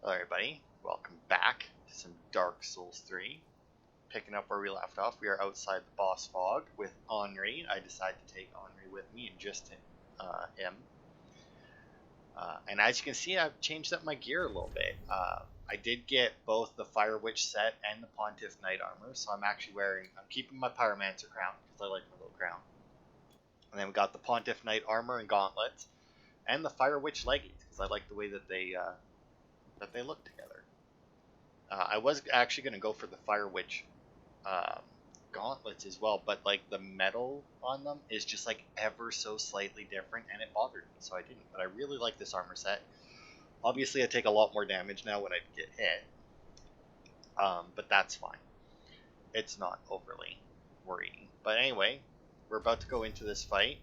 Hello everybody, welcome back to some Dark Souls 3. Picking up where we left off, we are outside the boss fog with Henri. I decided to take Henri with me and just him. And as you can see, I've changed up my gear a little bit. I did get both the Fire Witch set and the Pontiff Knight armor, so I'm keeping my Pyromancer crown, because I like my little crown. And then we got the Pontiff Knight armor and gauntlets, and the Fire Witch leggings, because I like the way that they look together. I was actually going to go for the Fire Witch gauntlets as well, but like the metal on them is just like ever so slightly different, and it bothered me, so I didn't. But I really like this armor set. Obviously, I take a lot more damage now when I get hit, but that's fine. It's not overly worrying. But anyway, we're about to go into this fight.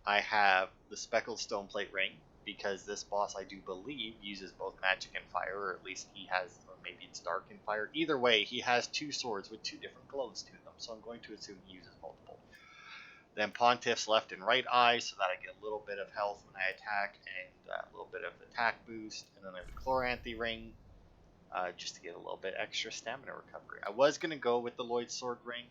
I have the Speckled Stone Plate Ring, because this boss, I do believe, uses both magic and fire, or at least he has, or maybe it's dark and fire. Either way, he has two swords with two different glows to them, so I'm going to assume he uses multiple. Then Pontiff's left and right eye, so that I get a little bit of health when I attack, and a little bit of attack boost. And then I have the Chloranthy Ring, just to get a little bit extra stamina recovery. I was going to go with the Lloyd Sword Ring,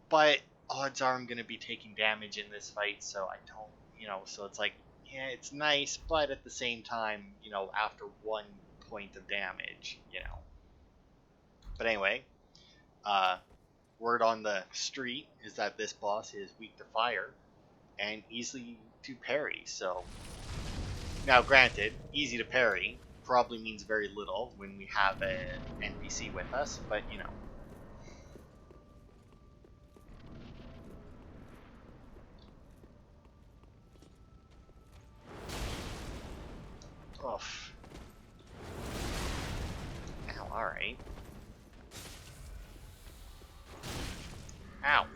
but odds are I'm going to be taking damage in this fight, so I don't, so it's like, yeah, it's nice, but at the same time, after 1 point of damage, But anyway, word on the street is that this boss is weak to fire and easy to parry, so... Now, granted, easy to parry probably means very little when we have an NPC with us, but, Oof. Ow, alright. Ow.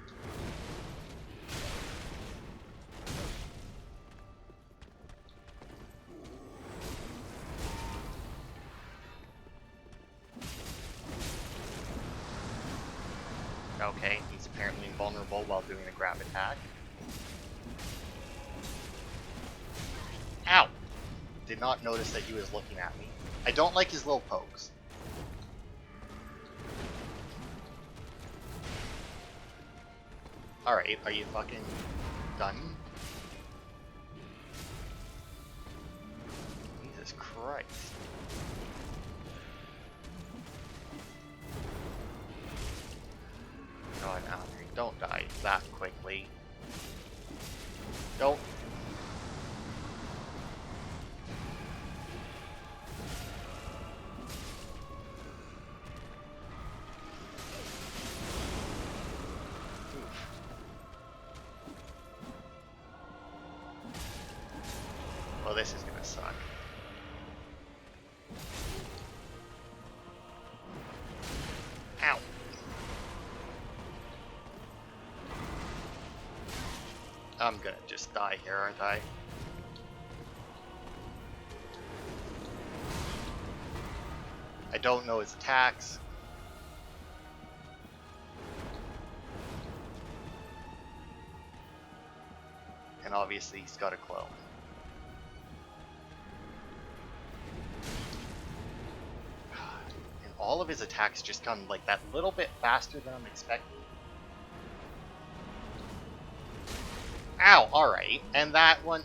Okay, he's apparently invulnerable while doing a grab attack. Ow! Did not notice that he was looking at me. I don't like his little pokes. Alright, are you fucking done? Jesus Christ. God, Henri, don't die that quickly. Don't. Oh, this is gonna suck. Ow. I'm gonna just die here, aren't I? I don't know his attacks. And obviously he's got a clone. All of his attacks just come like that little bit faster than I'm expecting. Ow, alright. And that one...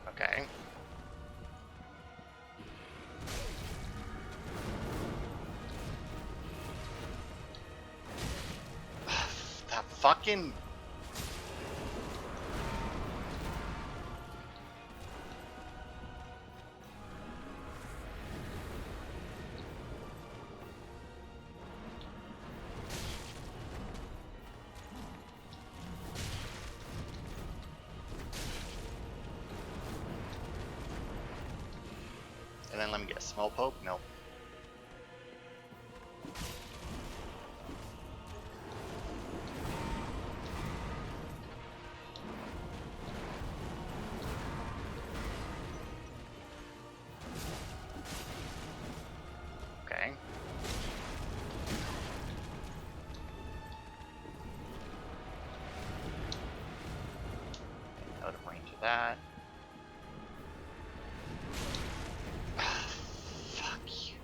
Okay. That fucking... And then let me get a small poke. Nope. that. Fuck you.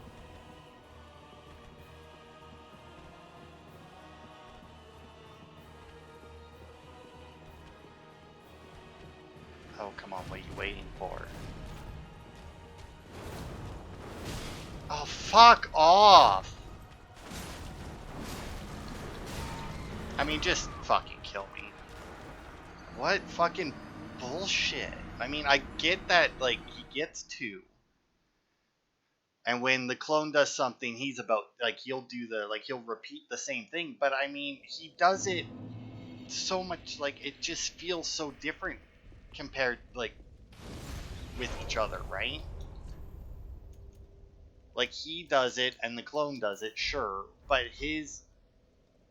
Oh, come on, what are you waiting for? Oh, fuck off! I mean, just fucking kill me. What fucking bullshit? I mean, I get that, like, he gets two. And when the clone does something, he's about, like, he'll do the, like, he'll repeat the same thing. But, I mean, he does it so much, like, it just feels so different compared, like, with each other, right? Like, he does it and the clone does it, sure. But his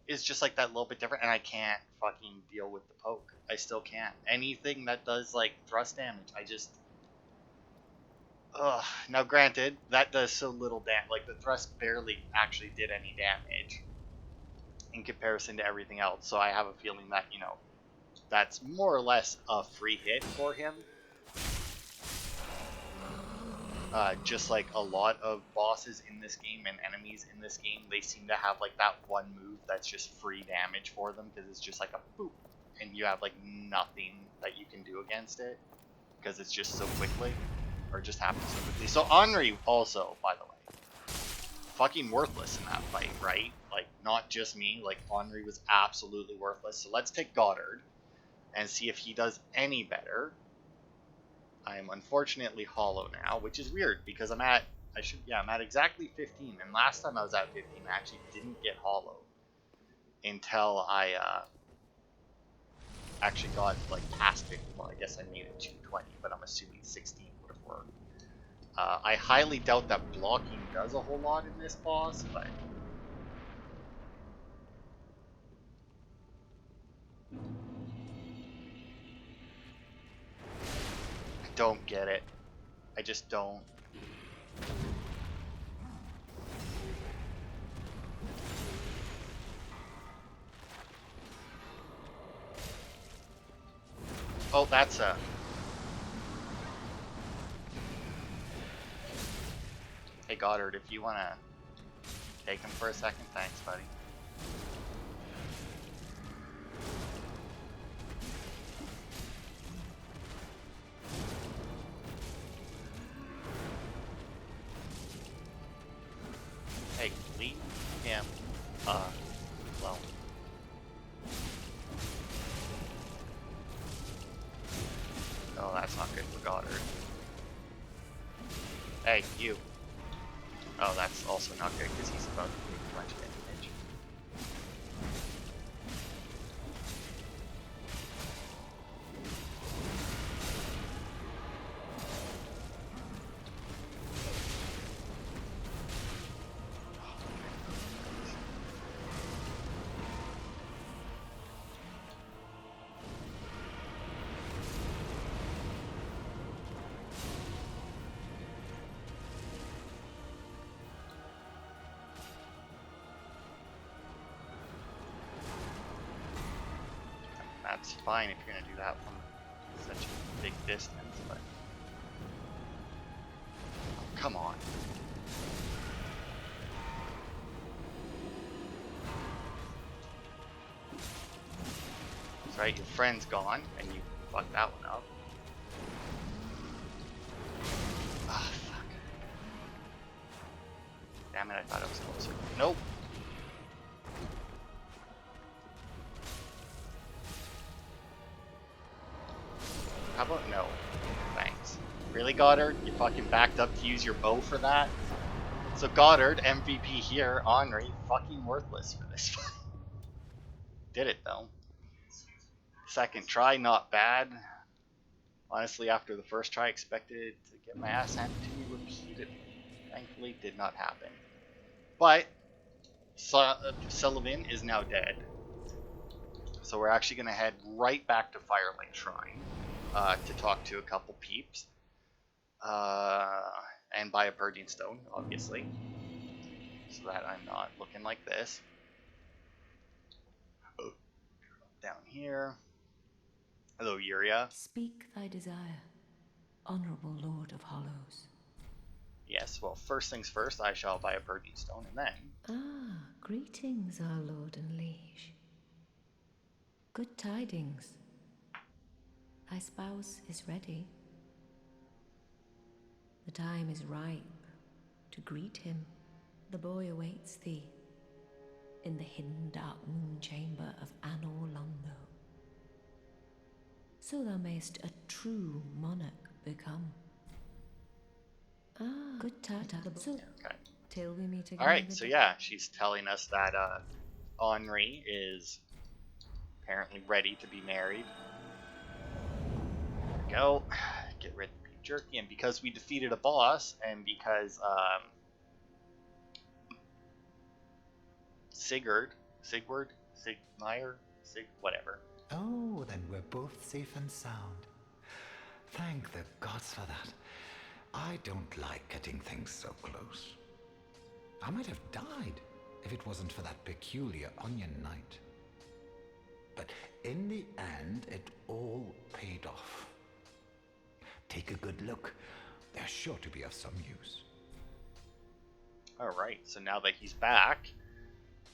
is just, like, that little bit different. And I can't fucking deal with the poke. I still can't. Anything that does, like, thrust damage, I just... Ugh. Now, granted, that does so little damage. Like, the thrust barely actually did any damage in comparison to everything else. So I have a feeling that, you know, that's more or less a free hit for him. Just like a lot of bosses in this game and enemies in this game, they seem to have like that one move that's just free damage for them because it's just like a boop, and you have like nothing that you can do against it because it's just so quickly, or just happens so quickly. So Henri also, by the way, fucking worthless in that fight, right? Like, not just me, like Henri was absolutely worthless. So let's take Goddard and see if he does any better. I'm unfortunately hollow now, which is weird because I'm at exactly 15, and last time I was at 15 I actually didn't get hollow until I actually got like past 50. Well, I guess I made it to 20, but I'm assuming 16 would have worked. I highly doubt that blocking does a whole lot in this boss, but I don't get it. I just don't. Oh, that's a... Hey Goddard, if you want to take him for a second, thanks, buddy. Hey, leave him alone. Oh, that's not good for Goddard. Hey, you. Oh, that's also not good because he's about to take a bunch of damage. That's fine if you're gonna do that from such a big distance, but oh, come on. That's right, your friend's gone and you fucked that one up. Ah, fuck. Damn it, I thought it was closer. Nope. How about no? Thanks. Really, Goddard? You fucking backed up to use your bow for that? So Goddard, MVP here, Henri, fucking worthless for this fight. Did it though. Second try, not bad. Honestly, after the first try, I expected to get my ass handed to me repeatedly. Thankfully, did not happen. But Sullivan is now dead. So we're actually going to head right back to Firelight Shrine to talk to a couple peeps. And buy a Purging Stone, obviously. So that I'm not looking like this. Down here. Hello, Yuria. Speak thy desire, honorable Lord of Hollows. Yes, well, first things first, I shall buy a Purging Stone, and then... Ah, greetings, our lord and liege. Good tidings. Thy spouse is ready. The time is ripe to greet him. The boy awaits thee in the hidden dark moon chamber of Anor Londo. So thou mayst a true monarch become. Ah, good tidings. So, Okay. till we meet again. Alright, so yeah, she's telling us that Henri is apparently ready to be married. There we go. Get rid of the beef jerky, and because we defeated a boss, and because Sigurd, whatever. Oh, then we're both safe and sound. Thank the gods for that. I don't like getting things so close. I might have died if it wasn't for that peculiar onion knight. But in the end, it all paid off. Take a good look. They're sure to be of some use. Alright, so now that he's back,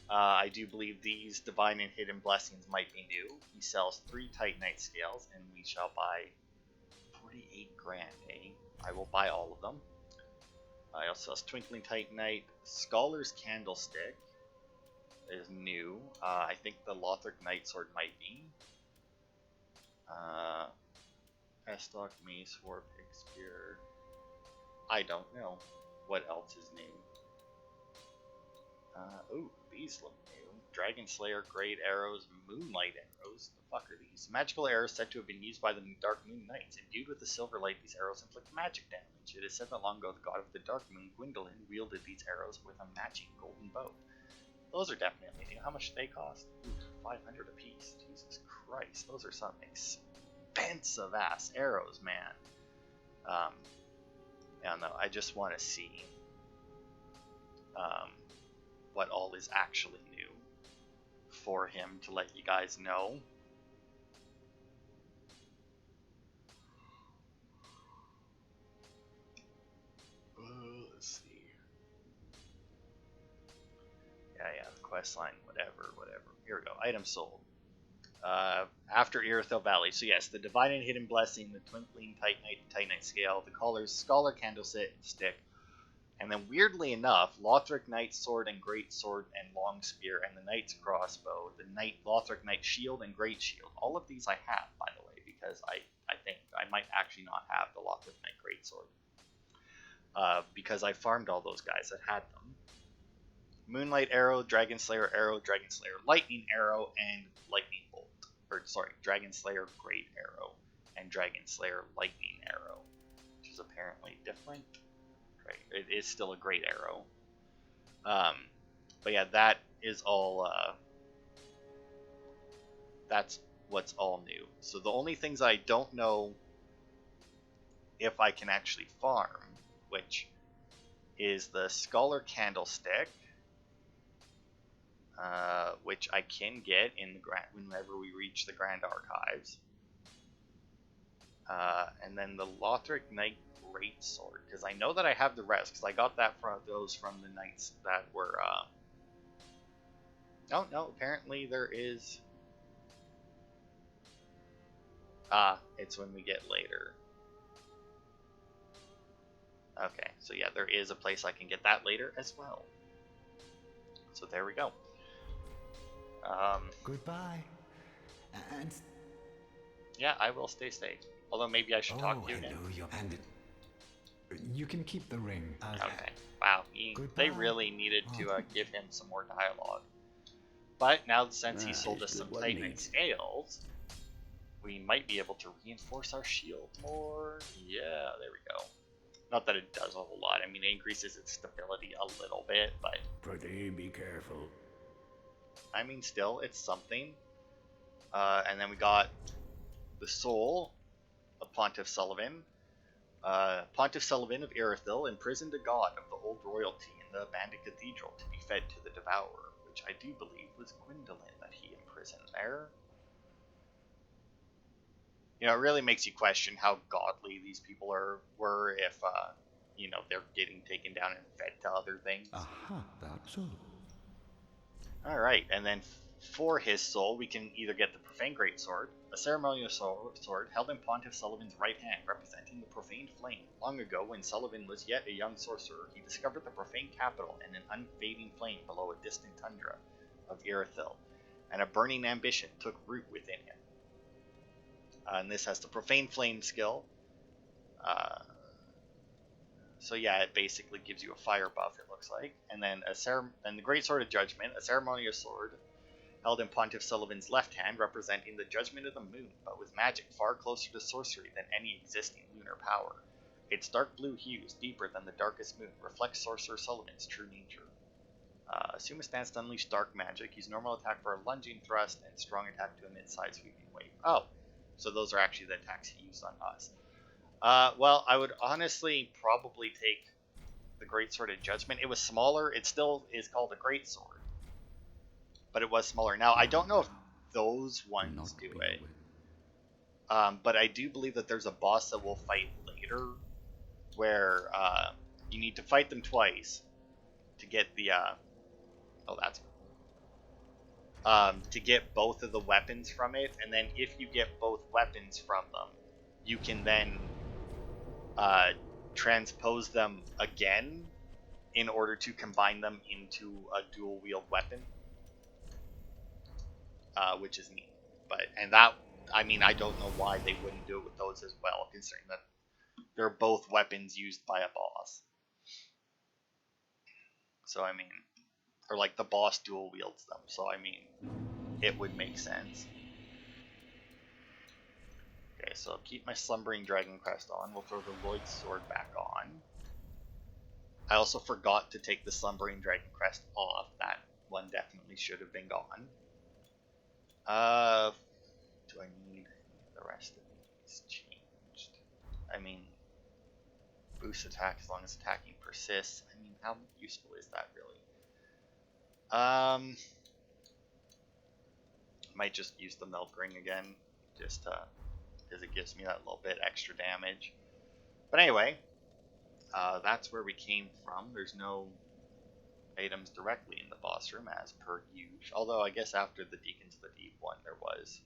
I do believe these divine and hidden blessings might be new. He sells 3 Titanite scales, and we shall buy 48 grand, eh? I will buy all of them. I also sells Twinkling Titanite. Scholar's Candlestick is new. I think the Lothric Knight Sword might be. Estoc, Mace, Warpick, Spear. I don't know what else is new. Ooh, these look new. Dragon Slayer, Great Arrows, Moonlight Arrows. The fuck are these? Magical arrows said to have been used by the Dark Moon Knights. Imbued with the silver light, these arrows inflict magic damage. It is said that long ago the god of the Dark Moon, Gwendolyn, wielded these arrows with a matching golden bow. Those are definitely new. How much do they cost? Ooh, 500 apiece. Jesus Christ, those are some expensive ass arrows, man. Yeah, no, I just want to see what all is actually new for him to let you guys know. Let's see. Yeah, the quest line, whatever. Here we go. Item sold. After Irithyll Valley. So yes, the Divine and Hidden Blessing, the Twinkling Titanite Scale, the Scholar Candlestick, and then weirdly enough, Lothric Knight's Sword and Great Sword and Long Spear, and the Knight's Crossbow, the Lothric Knight Shield and Great Shield. All of these I have, by the way, because I think I might actually not have the Lothric Knight Great Sword. Because I farmed all those guys that had them. Moonlight Arrow, Dragon Slayer Lightning Arrow, and Lightning Bolt. Dragon Slayer Great Arrow, and Dragon Slayer Lightning Arrow, which is apparently different. Right, it is still a great arrow. But yeah, that is all. That's what's all new. So the only things I don't know if I can actually farm, which is the Scholar Candlestick, which I can get in the whenever we reach the Grand Archives, and then the Lothric Knight Great Sword, because I know that I have the rest, because I got that from the knights that were. Oh no! Apparently there is. It's when we get later. Okay, so yeah, there is a place I can get that later as well. So there we go. Goodbye. And yeah, I will stay safe. Although maybe I should talk to you again. And you can keep the ring. Okay. Wow. They really needed to give him some more dialogue. But now, since he sold us some Titanite scales, we might be able to reinforce our shield more. Yeah, there we go. Not that it does a whole lot. I mean, it increases its stability a little bit, but... Pretty be careful. I mean, still, it's something. And then we got the soul of Pontiff Sullivan. Pontiff Sullivan of Irithyll imprisoned a god of the old royalty in the abandoned cathedral to be fed to the devourer, which I do believe was Gwendolyn that he imprisoned there. You know, it really makes you question how godly these people were if, you know, they're getting taken down and fed to other things. Aha, that's all. Alright, and then for his soul, we can either get the Profane Greatsword, a ceremonial sword held in Pontiff Sullivan's right hand, representing the Profane Flame. Long ago, when Sullivan was yet a young sorcerer, he discovered the Profane Capital and an unfading flame below a distant tundra of Irithyll, and a burning ambition took root within him. And this has the Profane Flame skill. So yeah, it basically gives you a fire buff, it looks like. And then the Great Sword of Judgment, a ceremonial sword held in Pontiff Sullivan's left hand, representing the judgment of the moon, but with magic far closer to sorcery than any existing lunar power. Its dark blue hues, deeper than the darkest moon, reflect Sorcerer Sullivan's true nature. Assume a stance to unleash dark magic. Use normal attack for a lunging thrust and strong attack to emit side sweeping wave. Oh, so those are actually the attacks he used on us. Well, I would honestly probably take the Great Sword of Judgment. It was smaller. It still is called a Great Sword, but it was smaller. Now, I don't know if those ones do it, but I do believe that there's a boss that we'll fight later where you need to fight them twice to get the... oh, that's cool. To get both of the weapons from it, and then if you get both weapons from them, you can then transpose them again in order to combine them into a dual wield weapon, which is neat. And that, I mean, I don't know why they wouldn't do it with those as well, considering that they're both weapons used by a boss. So I mean, or like the boss dual wields them, so I mean, it would make sense. Okay, so I'll keep my Slumbering Dragon Crest on. We'll throw the Lloyd's Sword back on. I also forgot to take the Slumbering Dragon Crest off. That one definitely should have been gone. Do I need the rest of these changed? I mean, boost attack as long as attacking persists. I mean, how useful is that really? Might just use the Melt Ring again, just because it gives me that little bit extra damage. But anyway, that's where we came from. There's no items directly in the boss room as per usual. Although I guess after the Deacons of the Deep one, there was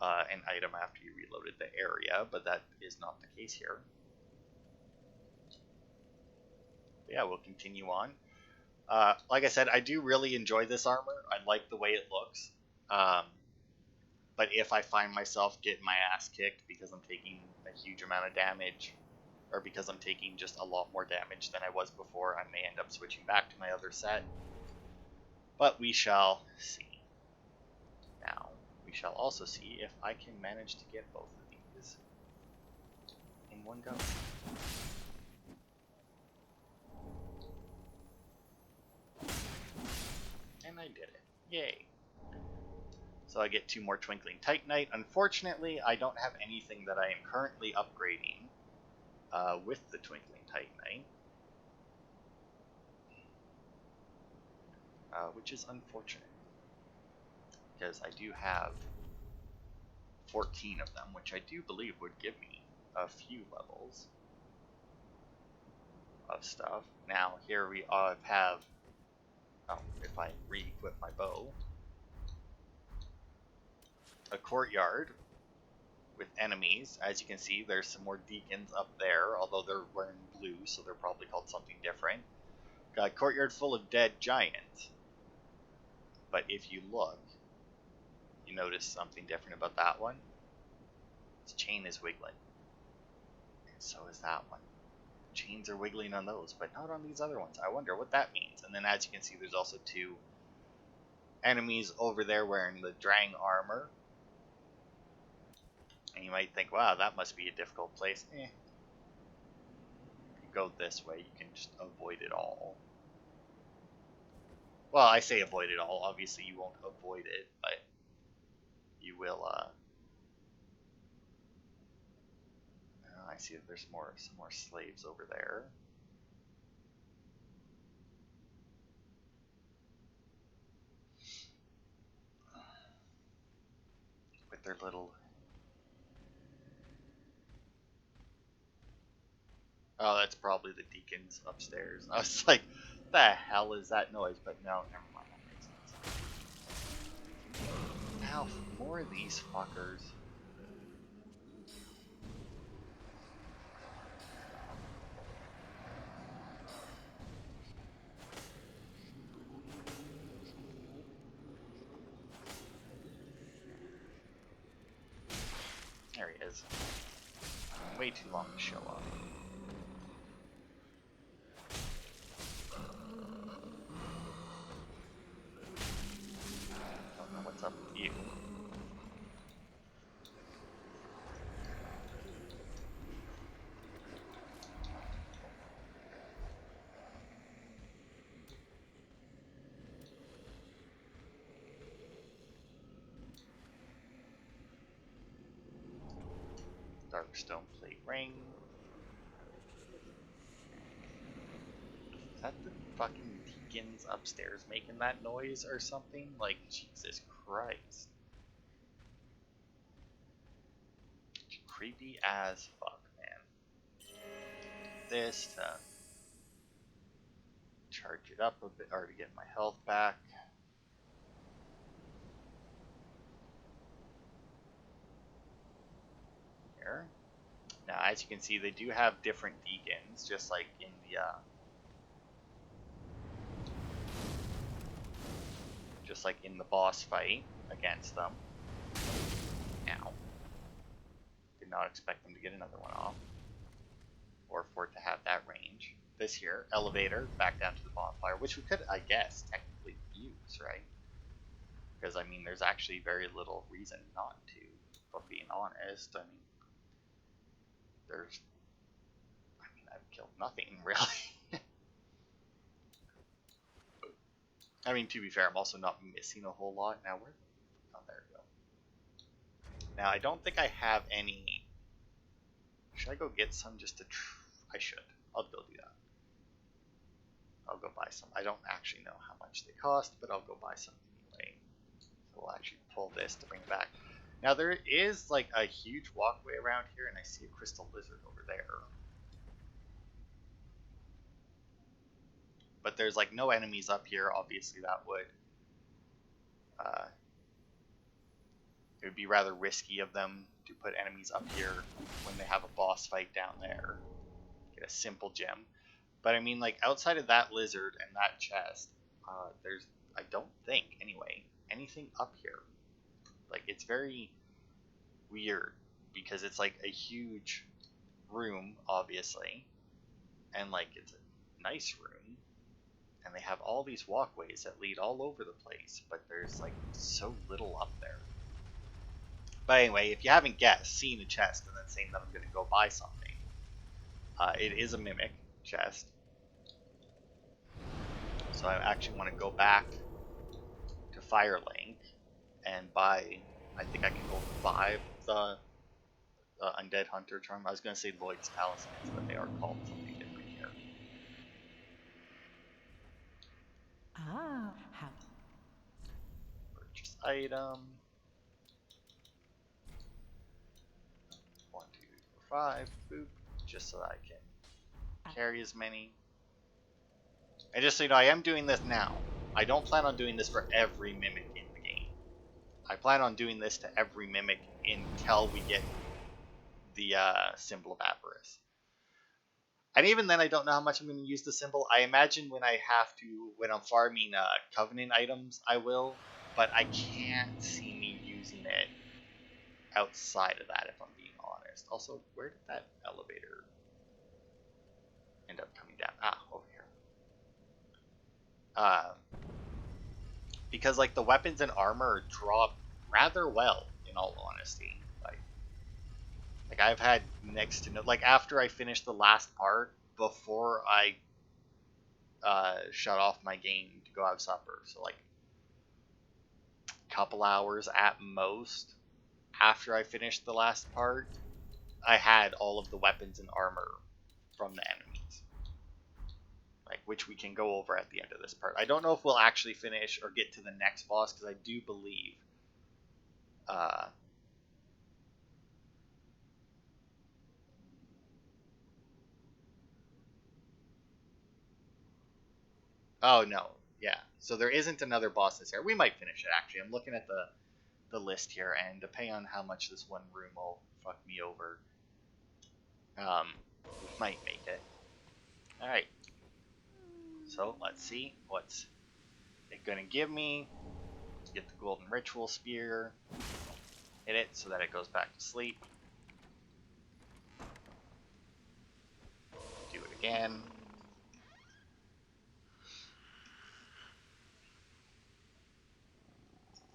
an item after you reloaded the area, but that is not the case here. But yeah, we'll continue on. Like I said, I do really enjoy this armor. I like the way it looks. But if I find myself getting my ass kicked because I'm taking a huge amount of damage, or because I'm taking just a lot more damage than I was before, I may end up switching back to my other set. But we shall see. Now, we shall also see if I can manage to get both of these in one go. And I did it. Yay. So I get 2 more Twinkling Titanite. Unfortunately, I don't have anything that I am currently upgrading with the Twinkling Titanite. Which is unfortunate. Because I do have 14 of them, which I do believe would give me a few levels of stuff. Now, here we have... Oh, if I re-equip my bow. A courtyard with enemies. As you can see, there's some more deacons up there, although they're wearing blue, so they're probably called something different. Got a courtyard full of dead giants. But if you look, you notice something different about that one. Its chain is wiggling. And so is that one. Chains are wiggling on those, but not on these other ones. I wonder what that means. And then as you can see, there's also 2 enemies over there wearing the Drang armor. And you might think, wow, that must be a difficult place. If you go this way, you can just avoid it all. Well, I say avoid it all. Obviously, you won't avoid it, but you will, I see that there's some more slaves over there. With their little Oh, that's probably the deacons upstairs. I was like, the hell is that noise? But no, never mind. That makes sense. Now, more of these fuckers. There he is. Way too long to show up. Don't know what's up with you. Dark stone plate ring. Is that the fucking deacons upstairs making that noise or something? Like, Jesus Christ. Creepy as fuck, man. This to charge it up a bit, or to get my health back. Here. Now, as you can see, they do have different deacons, just like in the boss fight against them. Ow. Did not expect them to get another one off, or for it to have that range. This here, elevator, back down to the bonfire, which we could, I guess, technically use, right? Because, I mean, there's actually very little reason not to, if I'm being honest. I mean, I've killed nothing, really. I mean, to be fair, I'm also not missing a whole lot. Now, where? Oh, there we go. Now, I don't think I have any. Should I go get some just to I should. I'll go do that. I'll go buy some. I don't actually know how much they cost, but I'll go buy some anyway. So we'll actually pull this to bring it back. Now, there is like a huge walkway around here, and I see a crystal lizard over there. But there's like no enemies up here. Obviously, that would it would be rather risky of them to put enemies up here when they have a boss fight down there. Get a simple gem. But I mean, like, outside of that lizard and that chest, there's, I don't think anyway, anything up here. Like, it's very weird because it's like a huge room, obviously, and like it's a nice room. And they have all these walkways that lead all over the place, but there's like so little up there. But anyway, if you haven't guessed, seeing a chest and then saying that I'm going to go buy something, it is a mimic chest. So I actually want to go back to Firelink and buy, I think I can go buy the Undead Hunter charm. I was going to say Lloyd's Talismans, but they are called something different here. How? Purchase item. 1, 2, 3, 4, 5. Boop. Just so that I can carry as many. And just so you know, I am doing this now. I don't plan on doing this for every mimic in the game. I plan on doing this to every mimic until we get the symbol of Avarice. And even then, I don't know how much I'm going to use the symbol. I imagine when I'm farming Covenant items, I will. But I can't see me using it outside of that, if I'm being honest. Also, where did that elevator end up coming down? Ah, over here. Because like the weapons and armor drop rather well, in all honesty. Like I've had next to no, like after I finished the last part, before I shut off my game to go have supper, so like a couple hours at most after I finished the last part, I had all of the weapons and armor from the enemies, like which we can go over at the end of this part. I don't know if we'll actually finish or get to the next boss, because I do believe Oh, no. Yeah. So there isn't another boss this area. We might finish it, actually. I'm looking at the list here, and depending on how much this one room will fuck me over, we might make it. Alright. So, let's see. What's it gonna give me? Get the golden ritual spear. Hit it so that it goes back to sleep. Do it again.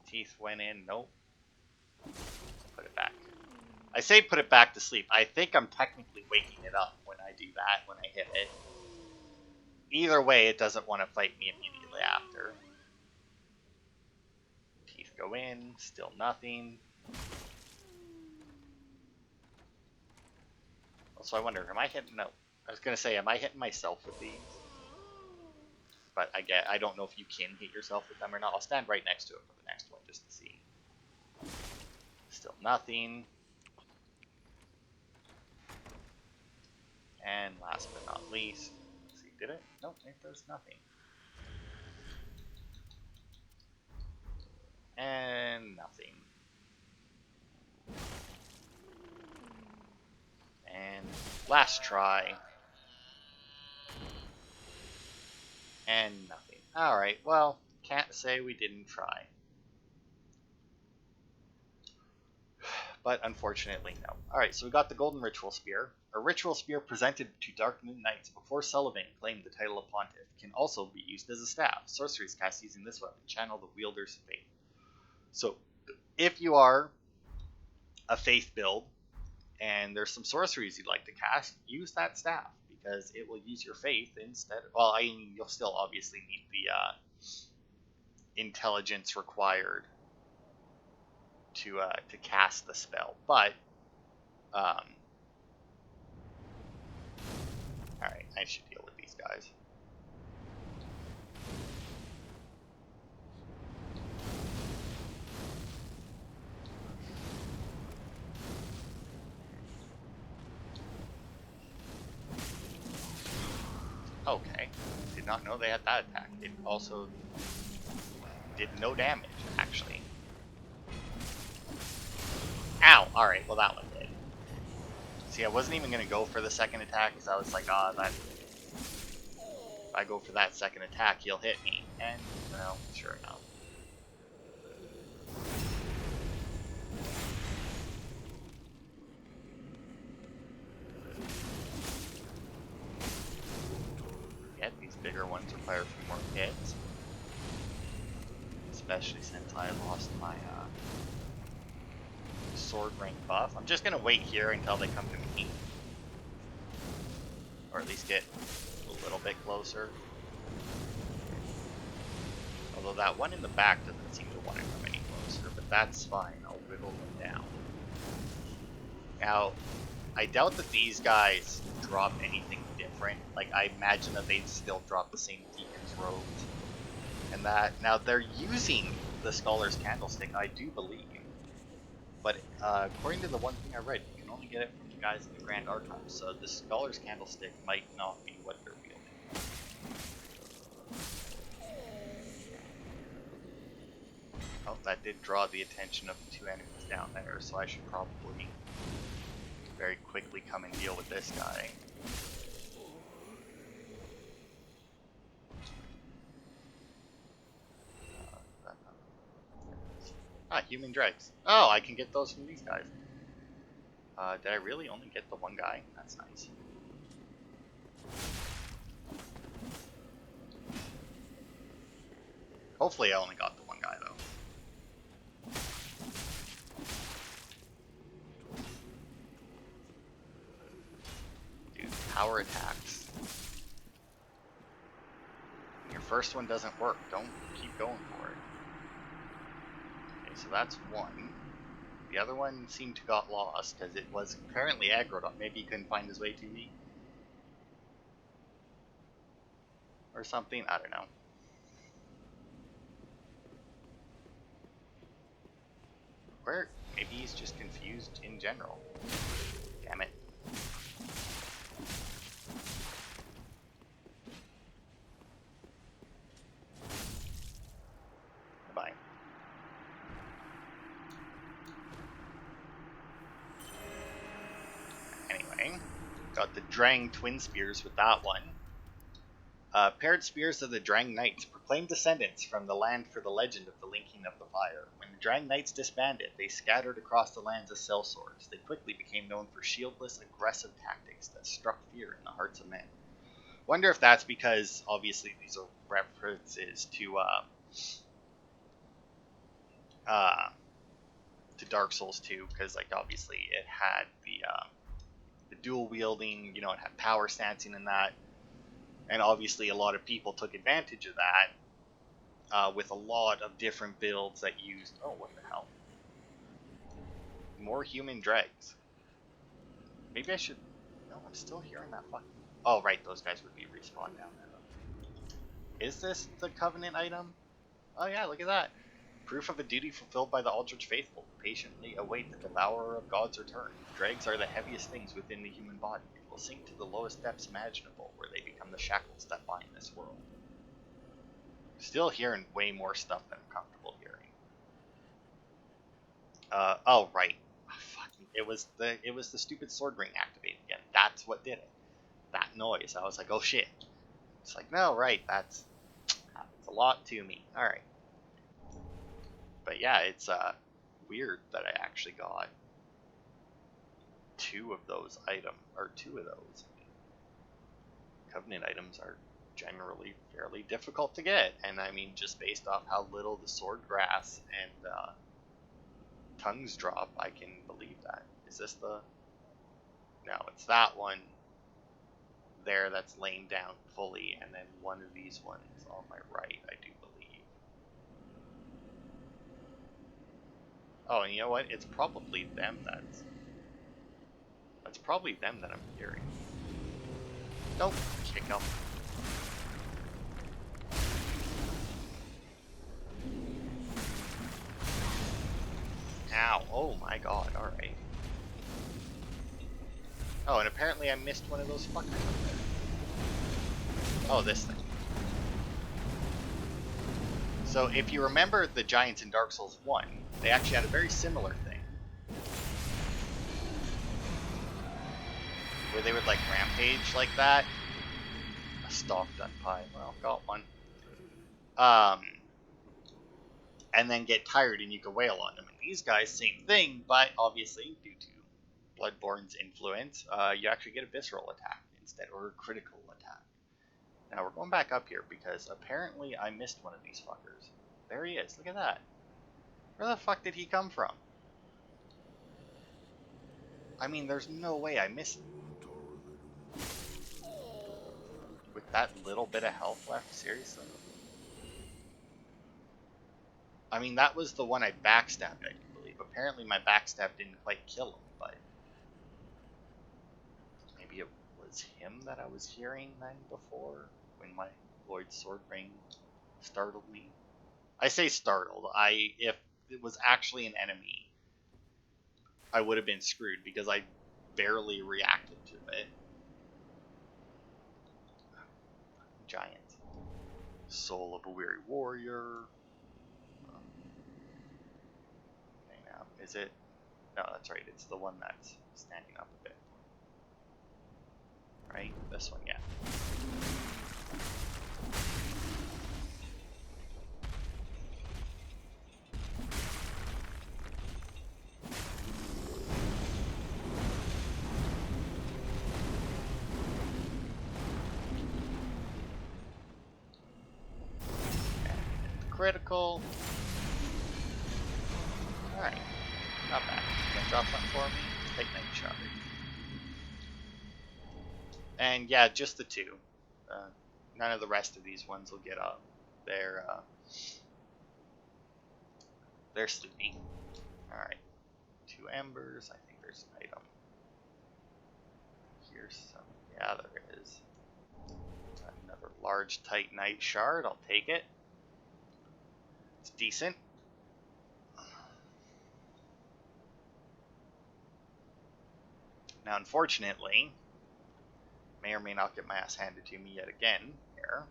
Teeth went in. Nope. Put it back. I say put it back to sleep. I think I'm technically waking it up when I do that, when I hit it. Either way, it doesn't want to fight me immediately after. Teeth go in. Still nothing. Also, I wonder, am I hitting... No. I was going to say, am I hitting myself with these? But I don't know if you can hit yourself with them or not. I'll stand right next to it for the next one just to see. Still nothing. And last but not least, let's see, did it? Nope, it does nothing. And nothing. And last try. And nothing. Alright, well, can't say we didn't try. But unfortunately, no. Alright, so we got the Golden Ritual Spear. A ritual spear presented to Dark Moon Knights before Sullivan claimed the title of Pontiff can also be used as a staff. Sorceries cast using this weapon channel the wielder's faith. So, if you are a faith build, and there's some sorceries you'd like to cast, use that staff, because it will use your faith instead. Well, I mean, you'll still obviously need the intelligence required to cast the spell, but alright, I should deal with these guys. Okay, did not know they had that attack. It also did no damage, actually. Ow! Alright, well that one did. See, I wasn't even going to go for the second attack, because I was like, ah, that... If I go for that second attack, he'll hit me. And, well, sure enough. Yet, these bigger ones require a few more hits. Especially since I lost my, sword rank buff. I'm just gonna wait here until they come to me. Or at least get a little bit closer. Although that one in the back doesn't seem to want to come any closer, but that's fine. I'll whittle them down. Now, I doubt that these guys drop anything different. Like, I imagine that they'd still drop the same Deacon's robes. And that, now they're using the Scholar's Candlestick, I do believe. But according to the one thing I read, you can only get it from the guys in the Grand Archive, so the Scholar's Candlestick might not be what they're wielding. Oh, that did draw the attention of the two enemies down there, so I should probably very quickly come and deal with this guy. Ah, human dregs. Oh, I can get those from these guys. Did I really only get the one guy? That's nice. Hopefully I only got the one guy, though. Dude, power attacks. Your first one doesn't work. Don't keep going for it. So that's one. The other one seemed to got lost because it was apparently aggroed on. Maybe he couldn't find his way to me. Or something. I don't know. Or maybe he's just confused in general. Damn it. got the Drang twin spears with that one. Paired spears of the Drang Knights proclaim descendants from the land for the legend of the linking of the fire. When the Drang Knights disbanded, they scattered across the lands as sellswords. They quickly became known for shieldless, aggressive tactics that struck fear in the hearts of men. Wonder if that's because, obviously, these are references to Dark Souls 2, because, like, obviously it had the dual wielding, you know, it had power stancing and that. And obviously a lot of people took advantage of that with a lot of different builds that used... Oh, what the hell? More human dregs. Maybe I should... No, I'm still hearing that fucking... Oh, right, those guys would be respawned down there. Is this the Covenant item? Oh yeah, look at that. Proof of a duty fulfilled by the Aldrich faithful. Patiently await the devourer of God's return. Dregs are the heaviest things within the human body. It will sink to the lowest depths imaginable, where they become the shackles that bind this world. Still hearing way more stuff than I'm comfortable hearing. Oh right. It was the stupid sword ring activated again. That's what did it. That noise. I was like, oh shit. It's like, no, right, that's a lot to me. Alright. But yeah, it's weird that I actually got two of those. Covenant items are generally fairly difficult to get, and I mean, just based off how little the sword grass and tongues drop, I can believe that. Is this the... No, it's that one there that's laying down fully, and then one of these ones on my right, I do believe. Oh, and you know what? It's probably them that's probably them that I'm hearing. Nope, kick them. Ow, oh my god, alright. Oh, and apparently I missed one of those fuckers up there. Oh, this thing. So if you remember the giants in Dark Souls 1, they actually had a very similar thing. Where they would like rampage like that. A stalked pie. Well, got one. And then get tired and you can wail on them. And these guys, same thing, but obviously due to Bloodborne's influence, you actually get a visceral attack instead, or a critical attack. Now we're going back up here because apparently I missed one of these fuckers. There he is, look at that. Where the fuck did he come from? I mean, there's no way I missed him. With that little bit of health left, seriously? I mean, that was the one I backstabbed, I believe. Apparently my backstab didn't quite kill him, but... maybe it was him that I was hearing then before, when my Lord's Sword Ring startled me. I say startled. If it was actually an enemy, I would have been screwed because I barely reacted to it. Giant. Soul of a Weary Warrior. Okay, now, is it? No, that's right. It's the one that's standing up a bit. Right? This one, yeah. Critical. Alright. Not bad. Can you drop something for me? Take Night Shard. And yeah, just the two. None of the rest of these ones will get up. They're sleepy. Alright. 2 embers. I think there's an item. Here's some. Yeah, there is. Another large Titanite shard. I'll take it. It's decent. Now, unfortunately, may or may not get my ass handed to me yet again here.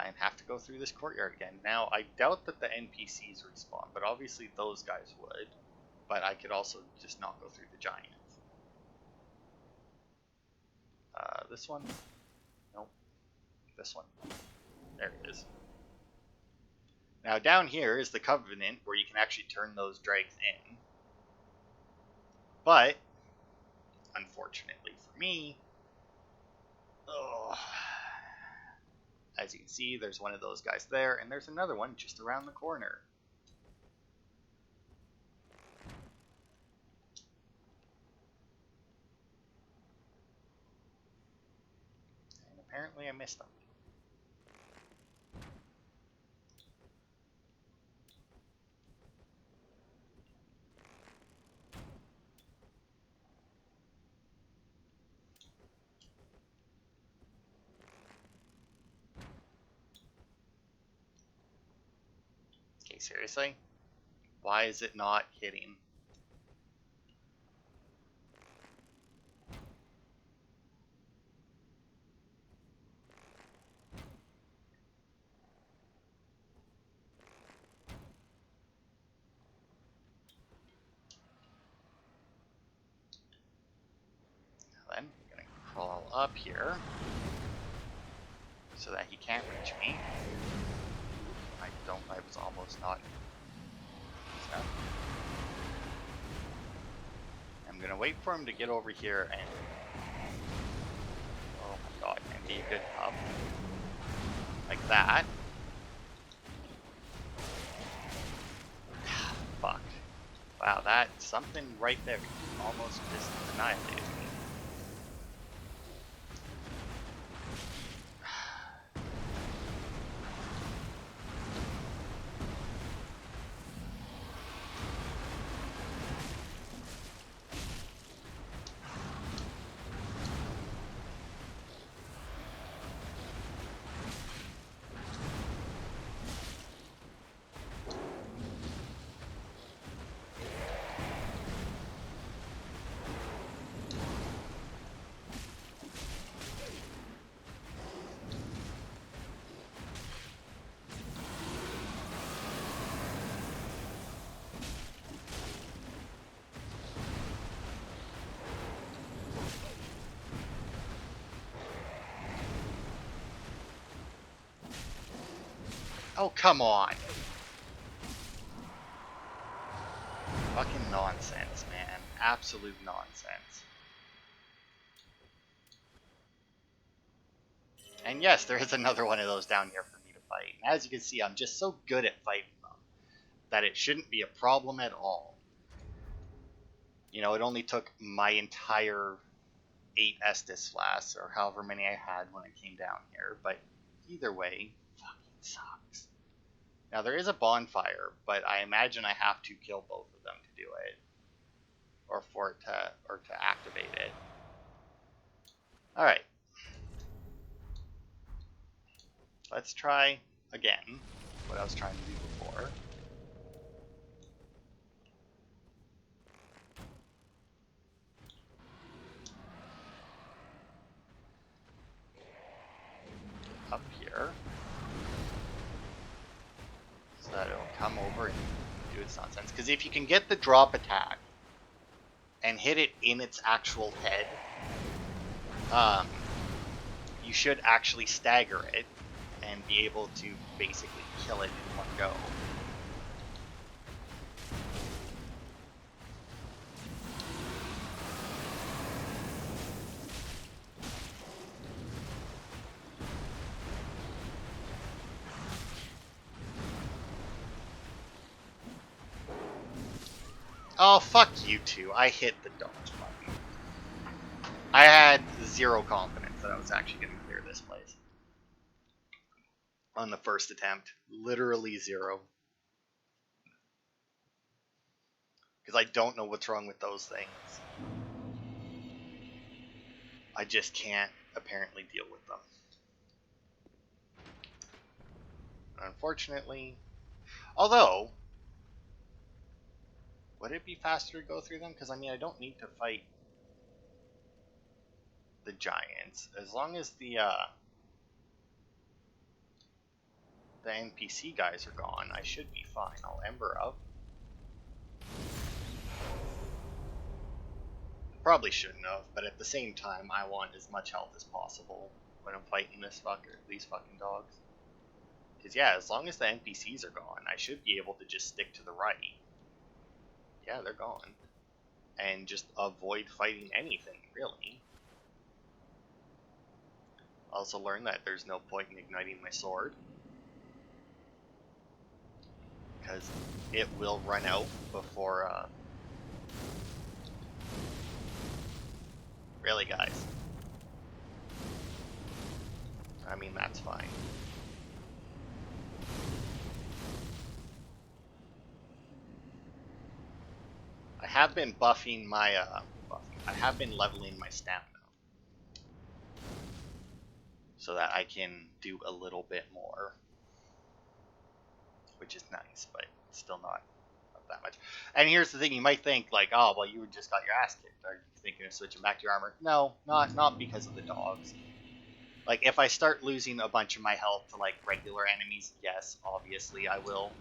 And have to go through this courtyard again. Now, I doubt that the NPCs respawn, but obviously those guys would. But I could also just not go through the giants. This one? Nope. This one. There it is. Now down here is the Covenant, where you can actually turn those dregs in. But, unfortunately for me, as you can see, there's one of those guys there, and there's another one just around the corner. And apparently I missed them. Okay, seriously? Why is it not hitting? Then I'm gonna crawl up here so that he can't reach me. I was almost not. So, I'm gonna wait for him to get over here and, oh my god, and be a good pup. Like that. Fuck. Wow, that something right there almost just annihilated me. Oh, come on. Fucking nonsense, man. Absolute nonsense. And yes, there is another one of those down here for me to fight. And as you can see, I'm just so good at fighting them that it shouldn't be a problem at all. You know, it only took my entire 8 Estus flasks, or however many I had when I came down here. But either way, fucking sucks. Now there is a bonfire, but I imagine I have to kill both of them to do it, or to activate it. All right, let's try again what I was trying to do before. Up here. So that it'll come over and do its nonsense. Because if you can get the drop attack and hit it in its actual head, you should actually stagger it and be able to basically kill it in one go. Oh, fuck you two. I hit the dodge button. I had zero confidence that I was actually going to clear this place. On the first attempt. Literally zero. Because I don't know what's wrong with those things. I just can't apparently deal with them. Unfortunately. Although, would it be faster to go through them? Because, I mean, I don't need to fight the giants. As long as the NPC guys are gone, I should be fine. I'll Ember up. Probably shouldn't have, but at the same time, I want as much health as possible when I'm fighting these fucking dogs. Because yeah, as long as the NPCs are gone, I should be able to just stick to the right. Yeah, they're gone. And just avoid fighting anything, really. Also learned that there's no point in igniting my sword, because it will run out before, Really, guys? I mean, that's fine. I have been buffing my, I have been leveling my stamina, so that I can do a little bit more, which is nice, but still not that much. And here's the thing: you might think like, oh, well, you just got your ass kicked. Are you thinking of switching back to your armor? No, not because of the dogs. Like, if I start losing a bunch of my health to like regular enemies, yes, obviously I will.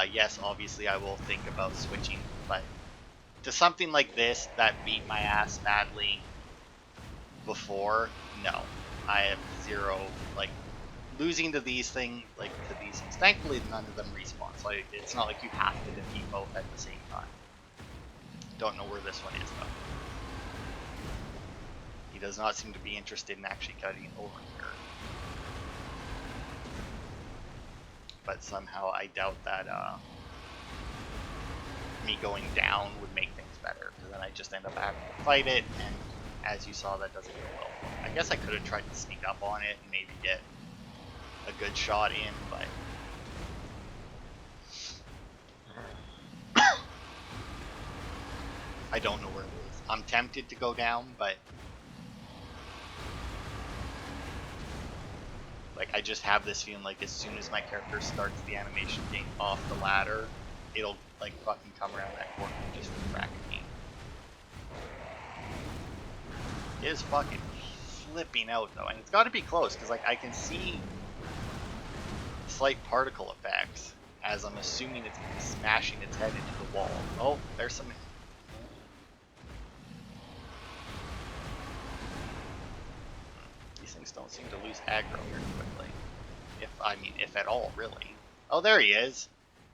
Yes, obviously I will think about switching, but to something like this that beat my ass badly before, no. I have zero, like, losing to these things, thankfully none of them respawn, so it's not like you have to defeat both at the same time. Don't know where this one is, though. He does not seem to be interested in actually cutting over here. But somehow I doubt that me going down would make things better, because then I just end up having to fight it, and as you saw, that doesn't go well. I guess I could have tried to sneak up on it and maybe get a good shot in, but I don't know where it is. I'm tempted to go down, but like, I just have this feeling like as soon as my character starts the animation getting off the ladder, it'll like fucking come around that corner and just frack me. It is fucking flipping out though, and it's got to be close because like I can see slight particle effects as I'm assuming it's smashing its head into the wall. Oh, there's some. These things don't seem to lose aggro very quickly. If at all, really. Oh, there he is.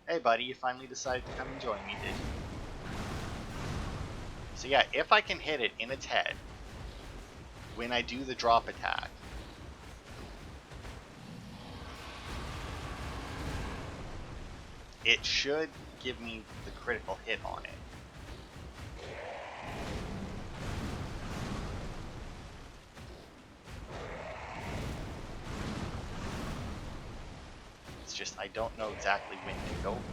Hey, buddy, you finally decided to come and join me, did you? So yeah, if I can hit it in its head when I do the drop attack, it should give me the critical hit on it. It's just I don't know exactly when to go for it.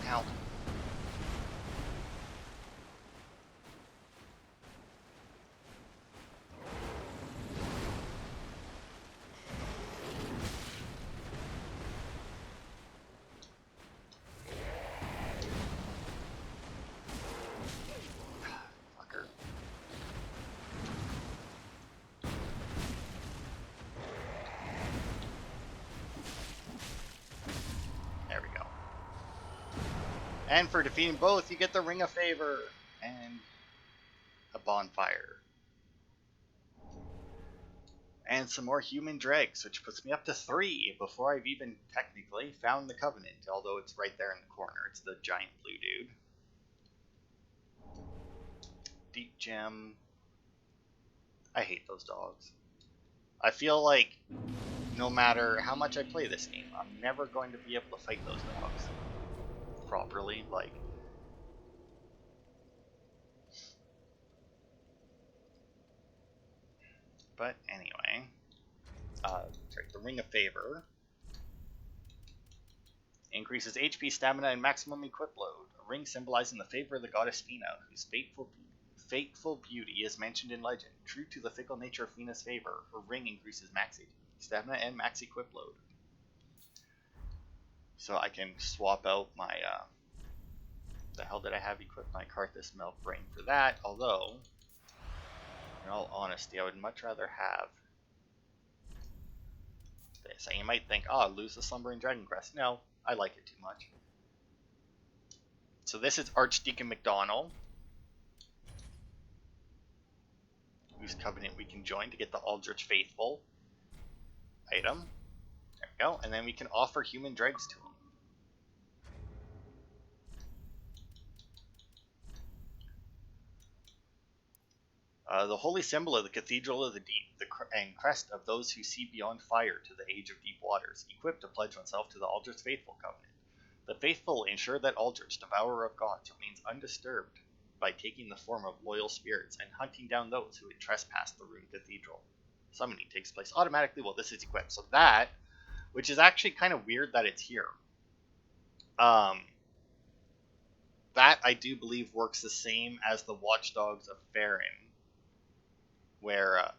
Now, fucker. There we go. And for defeating both, you get the Ring of Favor and a Bonfire. And some more human dregs, which puts me up to 3 before I've even technically found the Covenant, although it's right there in the corner. It's the giant blue dude. Deep Gem. I hate those dogs. I feel like no matter how much I play this game, I'm never going to be able to fight those dogs properly. Like, but anyway, sorry, the Ring of Favor increases HP, stamina, and maximum equip load. A ring symbolizing the favor of the goddess Fina, whose fateful beauty is mentioned in legend. True to the fickle nature of Fina's favor, her ring increases max stamina and max equip load. So I can swap out my, the hell did I have equipped my Karthus Milk Ring for that? Although, in all honesty, I would much rather have this. And you might think, oh, lose the Slumbering Dragon Crest. No, I like it too much. So this is Archdeacon McDonald, whose covenant we can join to get the Aldrich Faithful item. There we go. And then we can offer human dregs to him. The holy symbol of the Cathedral of the Deep, and crest of those who see beyond fire to the age of deep waters, equipped to pledge oneself to the Aldrich Faithful covenant. The faithful ensure that Aldrich, devourer of gods, remains undisturbed by taking the form of loyal spirits and hunting down those who had trespassed the ruined cathedral. Summoning takes place automatically while this is equipped. So that, which is actually kind of weird that it's here. That I do believe works the same as the Watchdogs of Farron, where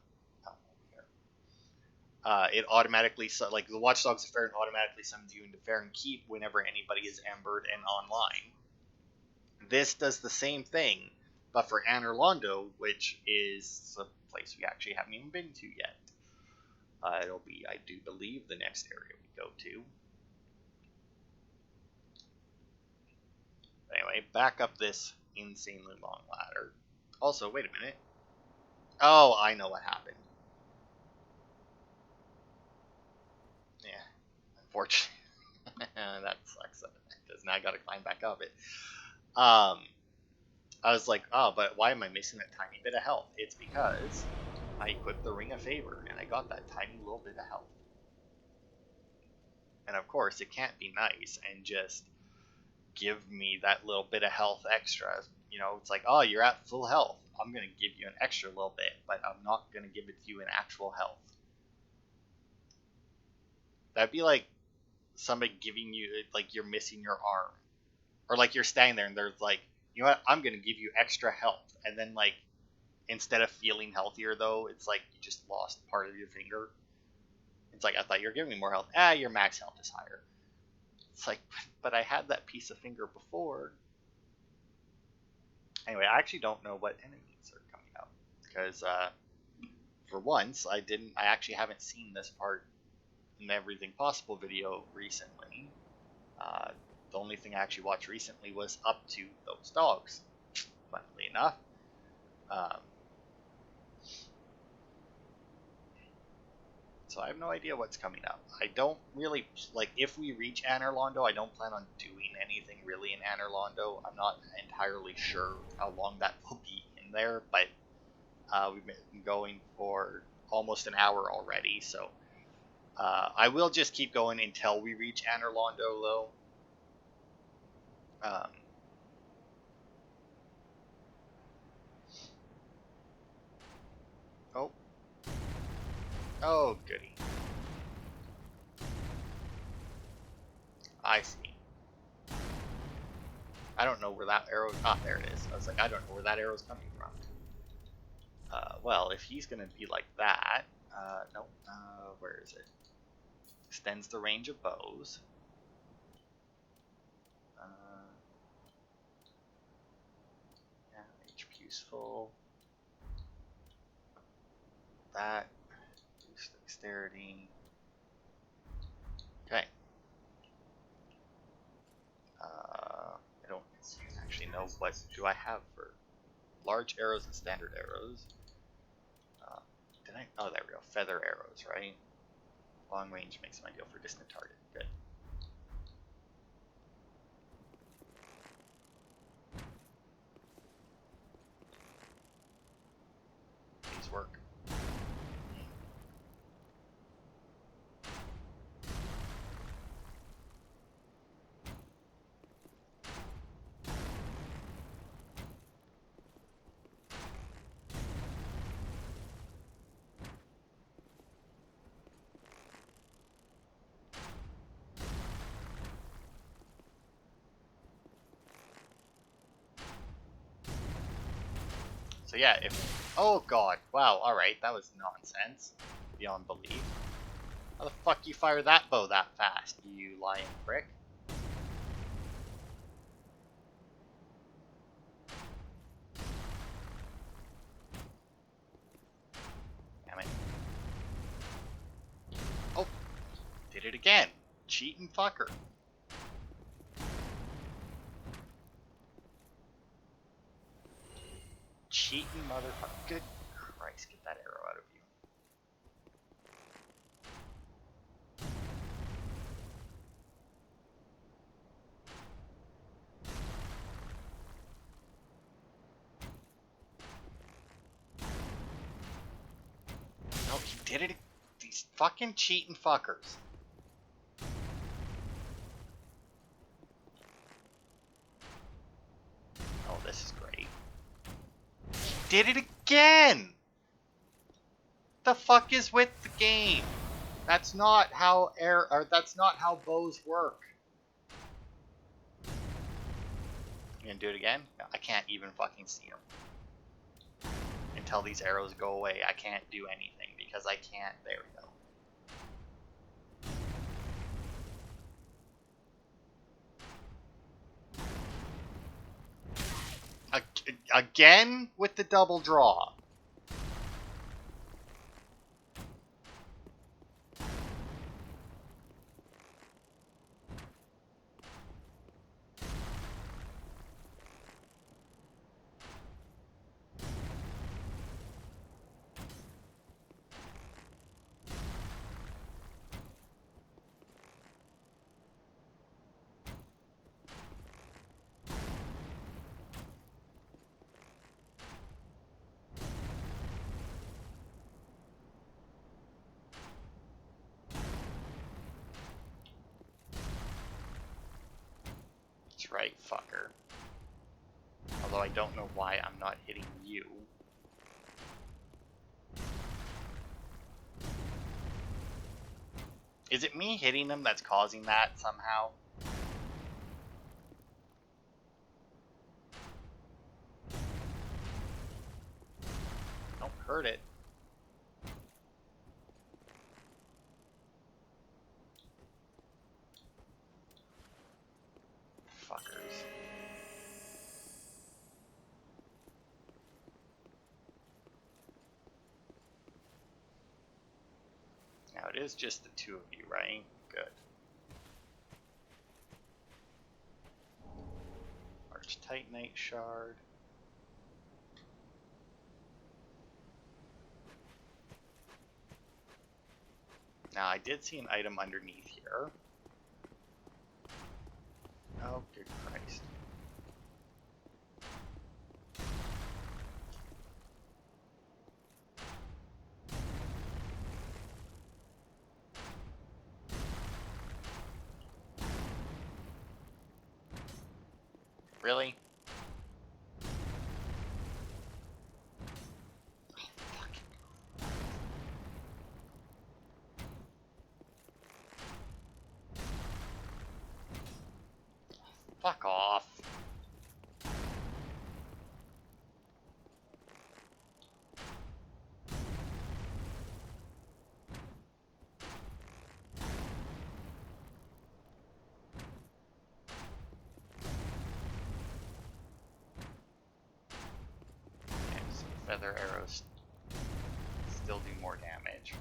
it automatically, like the Watchdogs of Farron automatically summons you into Farron Keep whenever anybody is embered and online. This does the same thing, but for Anor Londo, which is a place we actually haven't even been to yet. It'll be, I do believe, the next area we go to. Anyway, back up this insanely long ladder. Also, wait a minute. Oh, I know what happened. Yeah, unfortunately. That sucks. Because now I gotta climb back up it. I was like, oh, but why am I missing that tiny bit of health? It's because I equipped the Ring of Favor, and I got that tiny little bit of health. And of course, it can't be nice and just give me that little bit of health extra. You know, it's like, oh, you're at full health. I'm going to give you an extra little bit, but I'm not going to give it to you in actual health. That'd be like somebody giving you, like, you're missing your arm. Or like you're standing there and there's like, you know what, I'm going to give you extra health. And then like, instead of feeling healthier though, it's like you just lost part of your finger. It's like, I thought you were giving me more health. Your max health is higher. It's like, but I had that piece of finger before. Anyway, I actually don't know what enemies are coming out. Because, for once, I actually haven't seen this part in the Everything Possible video recently. The only thing I actually watched recently was up to those dogs, funnily enough. So I have no idea what's coming up. I don't really, like, if we reach Anor Londo, I don't plan on doing anything really in Anor Londo. I'm not entirely sure how long that will be in there, but we've been going for almost an hour already, so I will just keep going until we reach Anor Londo, though. Oh, goody. I see. I don't know where that arrow... Ah, there it is. I was like, I don't know where that arrow's coming from. Well, if he's going to be like that... nope. Where is it? Extends the range of bows. Yeah, HP's full. That... Dexterity. Okay. I don't actually know what do I have for large arrows and standard arrows. Did I? Oh, there we go. Feather arrows, right? Long range makes them ideal for distant target. Good. These work. So yeah, if... Oh god, wow, alright, that was nonsense. Beyond belief. How the fuck you fire that bow that fast, you lying prick? Damn it. Oh, did it again. Cheating fucker. Cheating motherfucker. Good Christ, get that arrow out of you. No, he did it. These fucking cheating fuckers. Oh, this is great. He did it again! The fuck is with the game? That's not how that's not how bows work. You gonna do it again? No, I can't even fucking see them. Until these arrows go away, I can't do anything because I can't. There we go. Again with the double draw. That's right, fucker. Although I don't know why I'm not hitting you. Is it me hitting them that's causing that somehow? Don't hurt it. Fuckers. Now it is just the two of you, right? Good. Large Titanite shard. Now I did see an item underneath here. Oh, good Christ. Really? Oh, fucking. Fuck off. Okay, so feather arrows still do more damage.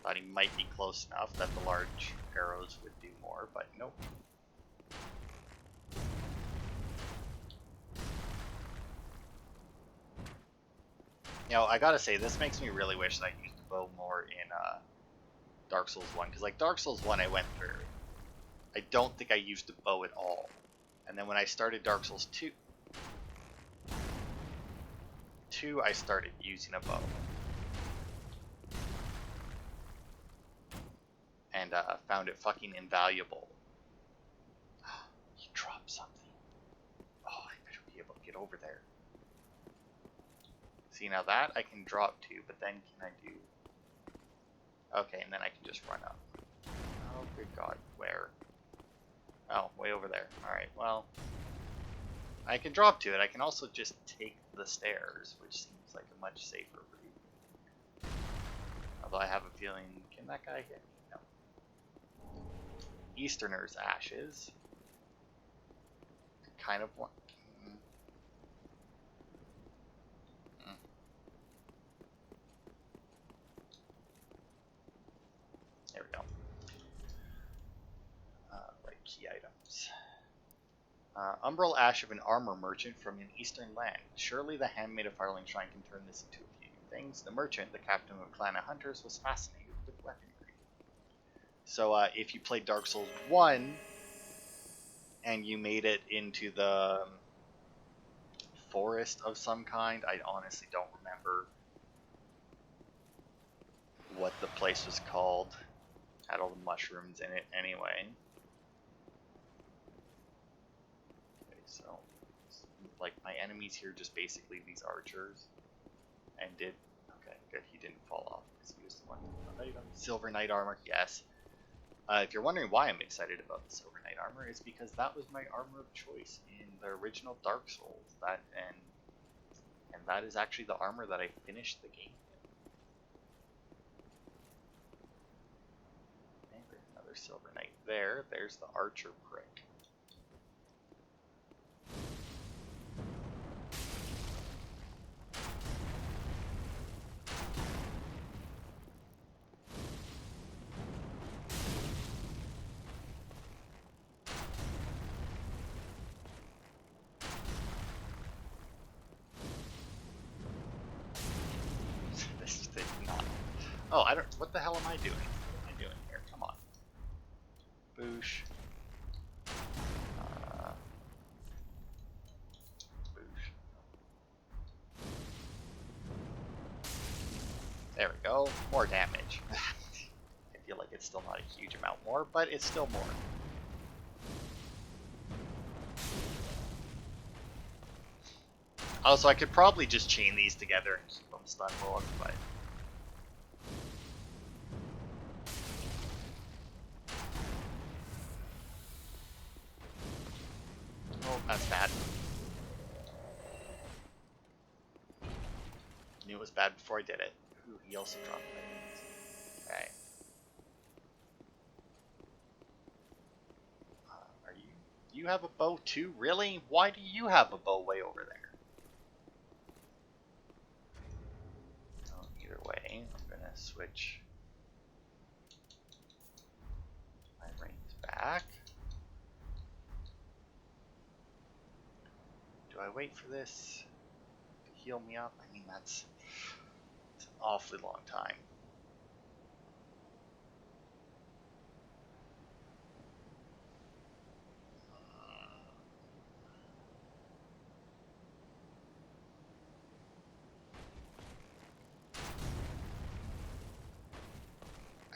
Thought he might be close enough that the large arrows would do more, but nope. You know, I gotta say, this makes me really wish that I used the bow more in Dark Souls 1, because like Dark Souls 1 I went through, I don't think I used the bow at all. And then when I started Dark Souls 2, I started using a bow. And found it fucking invaluable. You dropped something. Oh, I better be able to get over there. See, now that I can drop to, but then can I do... Okay, and then I can just run up. Oh, good God, where? Oh, way over there. Alright, well... I can drop to it. I can also just take the stairs, which seems like a much safer route. Although I have a feeling, can that guy hit me? No. Easterner's Ashes. Kind of want. There we go. Right, key items. Umbral Ash of an armor merchant from an eastern land. Surely the handmaid of Firelink Shrine can turn this into a few things. The merchant, the captain of a clan of hunters, was fascinated with weaponry. So if you played Dark Souls 1 and you made it into the forest of some kind, I honestly don't remember what the place was called. Had all the mushrooms in it anyway. Okay, so like my enemies here just basically these archers, and did okay good, he didn't fall off because he was the one item. Silver Knight armor, yes. If you're wondering why I'm excited about the Silver Knight armor, it's because that was my armor of choice in the original Dark Souls. That and that is actually the armor that I finished the game in. Okay, there's another Silver Knight there. There's the archer prick. This did not. Oh, I don't. What the hell am I doing? What am I doing here? Come on. Boosh. Boosh. There we go. More damage. I feel like it's still not a huge amount more, but it's still more. Also, I could probably just chain these together and keep them stun locked, but oh, that's bad. Knew it was bad before I did it. Ooh, he also dropped my okay. Are you? You have a bow too? Really? Why do you have a bow way over there? Oh, either way, I'm gonna switch my reins back. Do I wait for this to heal me up? I mean, it's an awfully long time.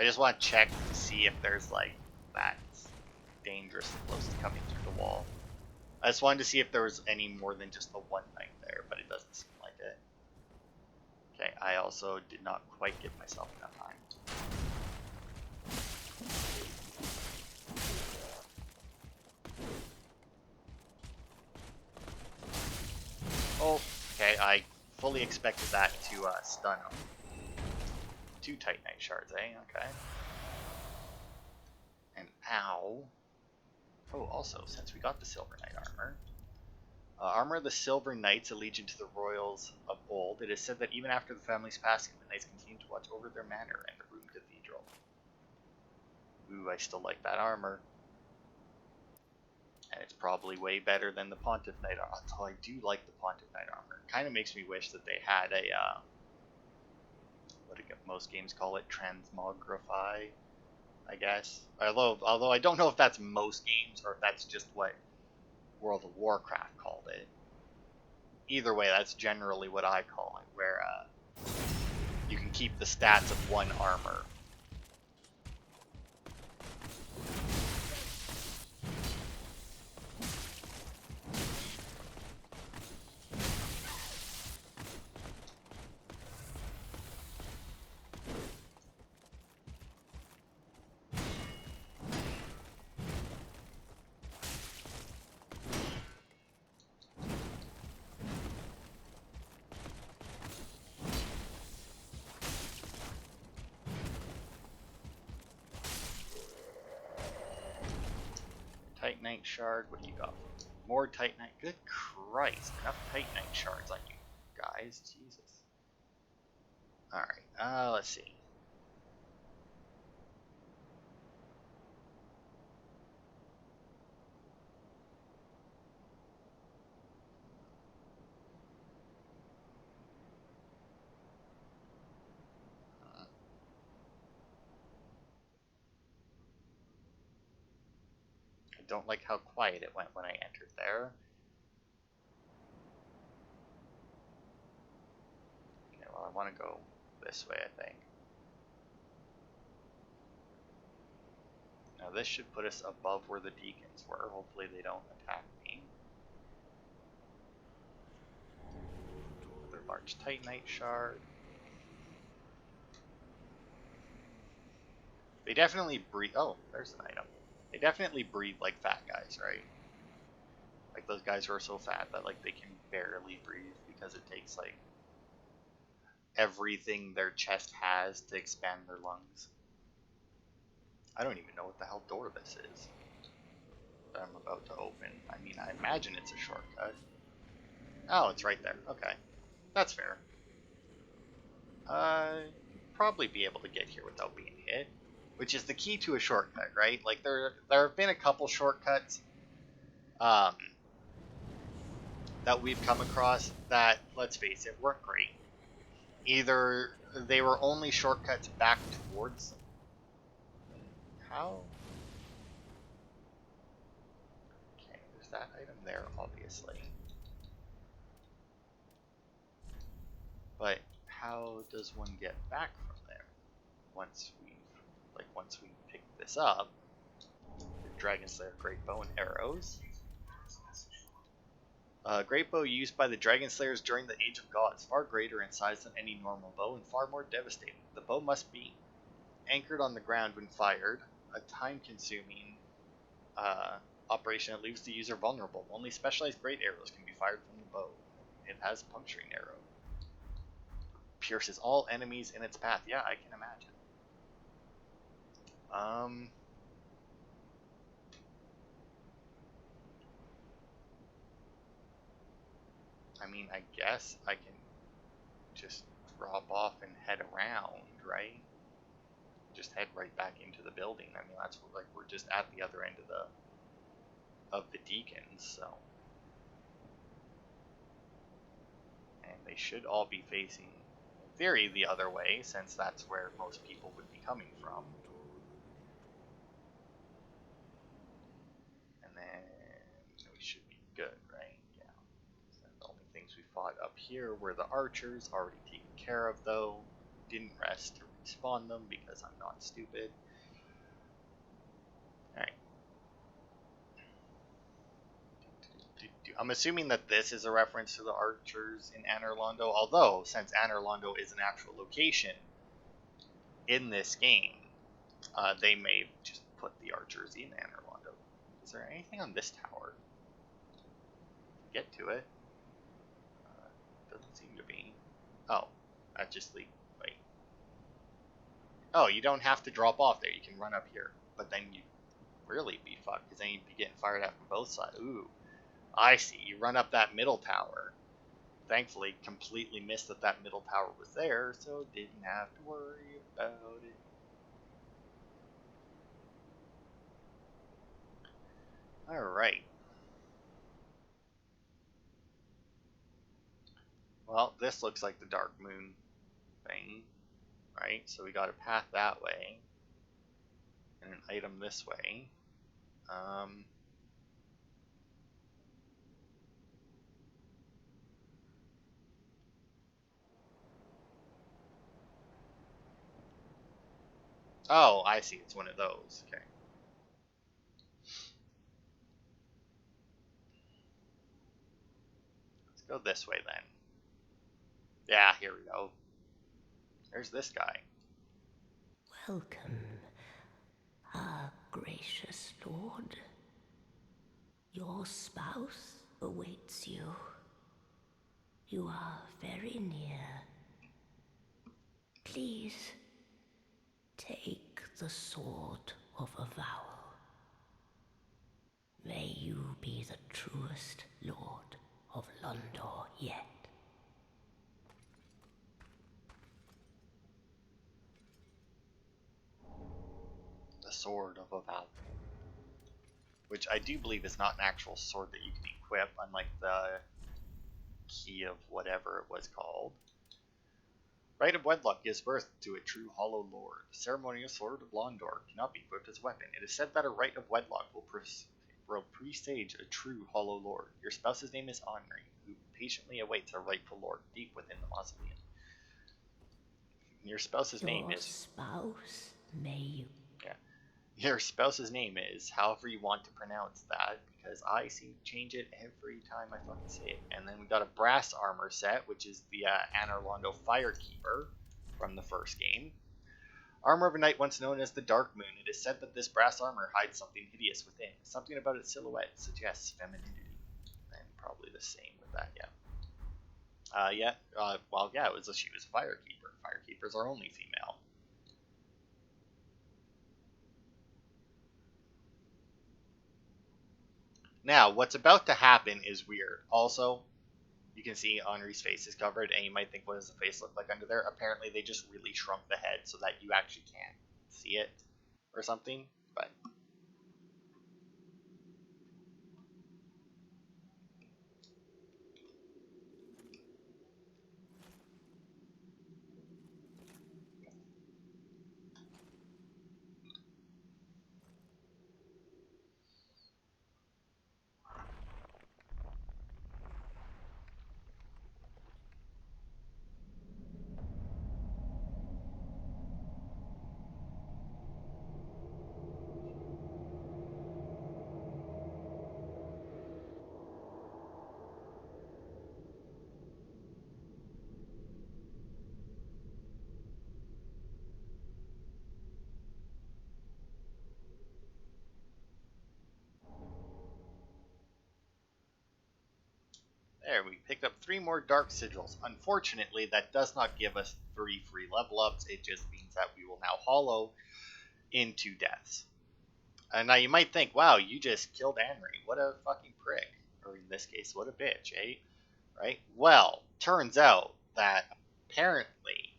I just want to check to see if there's like that's dangerously close to coming through the wall. I just wanted to see if there was any more than just the one knight there, but it doesn't seem like it. Okay, I also did not quite give myself enough time. Oh, okay, I fully expected that to stun him. 2 Titanite shards, eh? Okay. And ow. Oh, also, since we got the Silver Knight armor, armor of the Silver Knights, allegiant to the royals of old, it is said that even after the family's passing, the knights continue to watch over their manor and the Room Cathedral. Ooh, I still like that armor. And it's probably way better than the Pontiff Knight armor. Although I do like the Pontiff Knight armor. It kind of makes me wish that they had a, what do most games call it? Transmogrify, I guess. Although I don't know if that's most games or if that's just what World of Warcraft called it. Either way, that's generally what I call it, where you can keep the stats of one armor. Titanite shard. What do you got? More Titanite. Good Christ. Enough Titanite shards on you guys. Jesus. Alright, let's see. I don't like how quiet it went when I entered there. Okay, well, I want to go this way, I think. Now this should put us above where the deacons were. Hopefully they don't attack me. Another large Titanite shard. They definitely breathe. Oh, there's an item. They definitely breathe like fat guys, right? Like those guys who are so fat that like they can barely breathe because it takes like everything their chest has to expand their lungs. I don't even know what the hell door this is that I'm about to open. I mean, I imagine it's a shortcut. Oh, it's right there. Okay. That's fair. Probably be able to get here without being hit, which is the key to a shortcut, right? Like there have been a couple shortcuts that we've come across that, let's face it, weren't great. Either they were only shortcuts back towards. How? Okay, there's that item there, obviously. But how does one get back from there once we pick this up? The Dragon Slayer Great Bow and arrows. Great bow used by the Dragon Slayers during the Age of Gods, far greater in size than any normal bow and far more devastating. The bow must be anchored on the ground when fired, a time-consuming operation that leaves the user vulnerable. Only specialized great arrows can be fired from the bow. It has puncturing arrow. Pierces all enemies in its path. Yeah, I can imagine. I mean, I guess I can just drop off and head around, right? Just head right back into the building. I mean, that's what, like, we're just at the other end of the deacons, so. And they should all be facing, in theory, the other way, since that's where most people would be coming from. And then we should be good, right? Yeah. So the only things we fought up here were the archers, already taken care of though. Didn't rest to respawn them because I'm not stupid. Alright. I'm assuming that this is a reference to the archers in Anor Londo, although since Anor Londo is an actual location in this game, they may just put the archers in Anor Londo. Is there anything on this tower? Get to it. Doesn't seem to be. Oh, that just leads. Wait. Oh, you don't have to drop off there. You can run up here, but then you really be fucked because then you'd be getting fired at from both sides. Ooh. I see. You run up that middle tower. Thankfully, completely missed that that middle tower was there, so didn't have to worry about it. Alright. Well, this looks like the Dark Moon thing, right? So we got a path that way, and an item this way. Oh, I see. It's one of those. Okay. Let's go this way then. Yeah, here we go. There's this guy. Welcome, our gracious lord. Your spouse awaits you. You are very near. Please, take the sword of avowal. May you be the truest lord of Londo yet. The Sword of Aval. Which I do believe is not an actual sword that you can equip, unlike the Key of whatever it was called. Right of Wedlock gives birth to a true Hollow Lord. The ceremonial Sword of Londor cannot be equipped as a weapon. It is said that a Rite of Wedlock will presage a true Hollow Lord. Your spouse's name is Anri, who patiently awaits a rightful lord deep within the mausoleum. Your spouse's name is... spouse, may you... Yeah. Your spouse's name is, however you want to pronounce that, because I seem to change it every time I fucking say it. And then we got a brass armor set, which is the Anor Londo Firekeeper from the first game. Armor of a knight once known as the Dark Moon. It is said that this brass armor hides something hideous within. Something about its silhouette suggests femininity. And probably the same with that, yeah. She was a Firekeeper. Firekeepers are only female. Now, what's about to happen is weird. Also, you can see Henri's face is covered, and you might think, what does the face look like under there? Apparently, they just really shrunk the head so that you actually can't see it or something, but... There, we picked up 3 more Dark Sigils. Unfortunately, that does not give us 3 free level ups. It just means that we will now hollow in 2 deaths. Now you might think, wow, you just killed Anri. What a fucking prick. Or in this case, what a bitch, eh? Right? Well, turns out that apparently,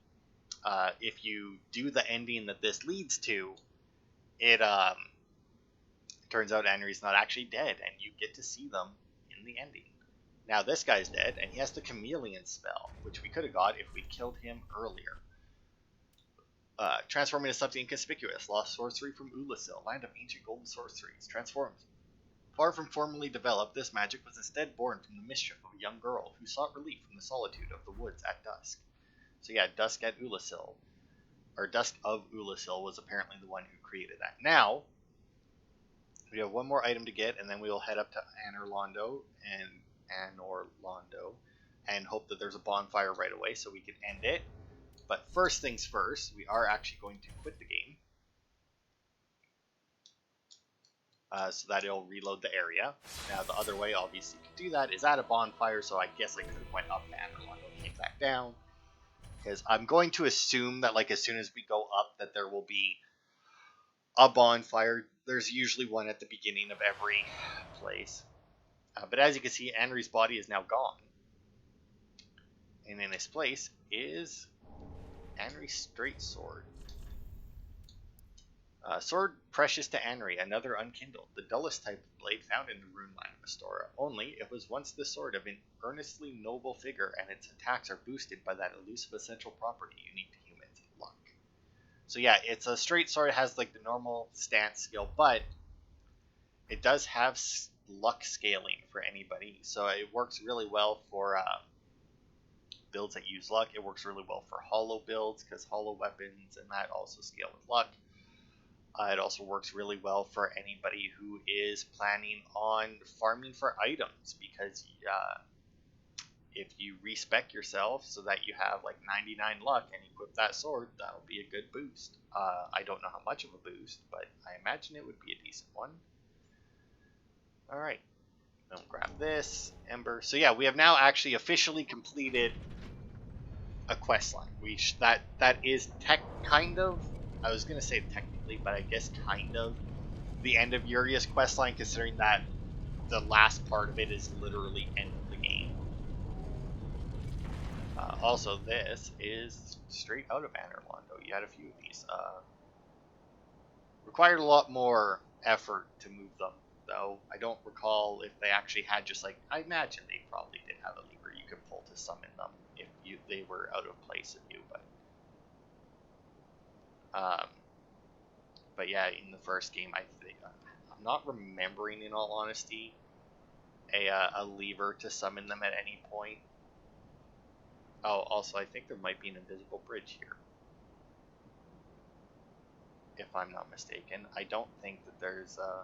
if you do the ending that this leads to, it turns out Anri's not actually dead, and you get to see them in the ending. Now this guy's dead, and he has the Chameleon spell, which we could have got if we killed him earlier. Transforming into something inconspicuous. Lost sorcery from Ulasil, land of ancient golden sorceries. Transformed. Far from formally developed, this magic was instead born from the mischief of a young girl who sought relief from the solitude of the woods at dusk. So yeah, Dusk at Ulasil, or Dusk of Ulasil, was apparently the one who created that. Now, we have one more item to get, and then we will head up to Anor Londo and hope that there's a bonfire right away so we can end it. But first things first, we are actually going to quit the game. So that it'll reload the area. Now the other way, obviously, to do that is add a bonfire, so I guess I could have went up to Anor Londo and came back down. Because I'm going to assume that like as soon as we go up that there will be a bonfire. There's usually one at the beginning of every place. But as you can see, Anri's body is now gone. And in its place is Anri's straight sword. Sword precious to Anri, another unkindled, the dullest type of blade found in the rune line of Astora. Only, it was once the sword of an earnestly noble figure, and its attacks are boosted by that elusive essential property unique to humans, luck. So yeah, it's a straight sword, it has like the normal stance skill, but it does have luck scaling for anybody, so it works really well for builds that use luck. It works really well for hollow builds, because hollow weapons and that also scale with luck. It also works really well for anybody who is planning on farming for items, because if you respec yourself so that you have like 99 luck and equip that sword, that'll be a good boost. I don't know how much of a boost, but I imagine it would be a decent one. Alright, I'll grab this, Ember. So yeah, we have now actually officially completed a quest line. That is kind of, I was going to say technically, but I guess kind of the end of Uria's quest line, considering that the last part of it is literally end of the game. Also, this is straight out of Anor, Londo. You had a few of these. Required a lot more effort to move them, though. I don't recall if they actually had just like, I imagine they probably did have a lever you could pull to summon them if they were out of place of you, but yeah, in the first game, I'm not remembering, in all honesty, a lever to summon them at any point. Oh, also, I think there might be an invisible bridge here, if I'm not mistaken. I don't think that there's a...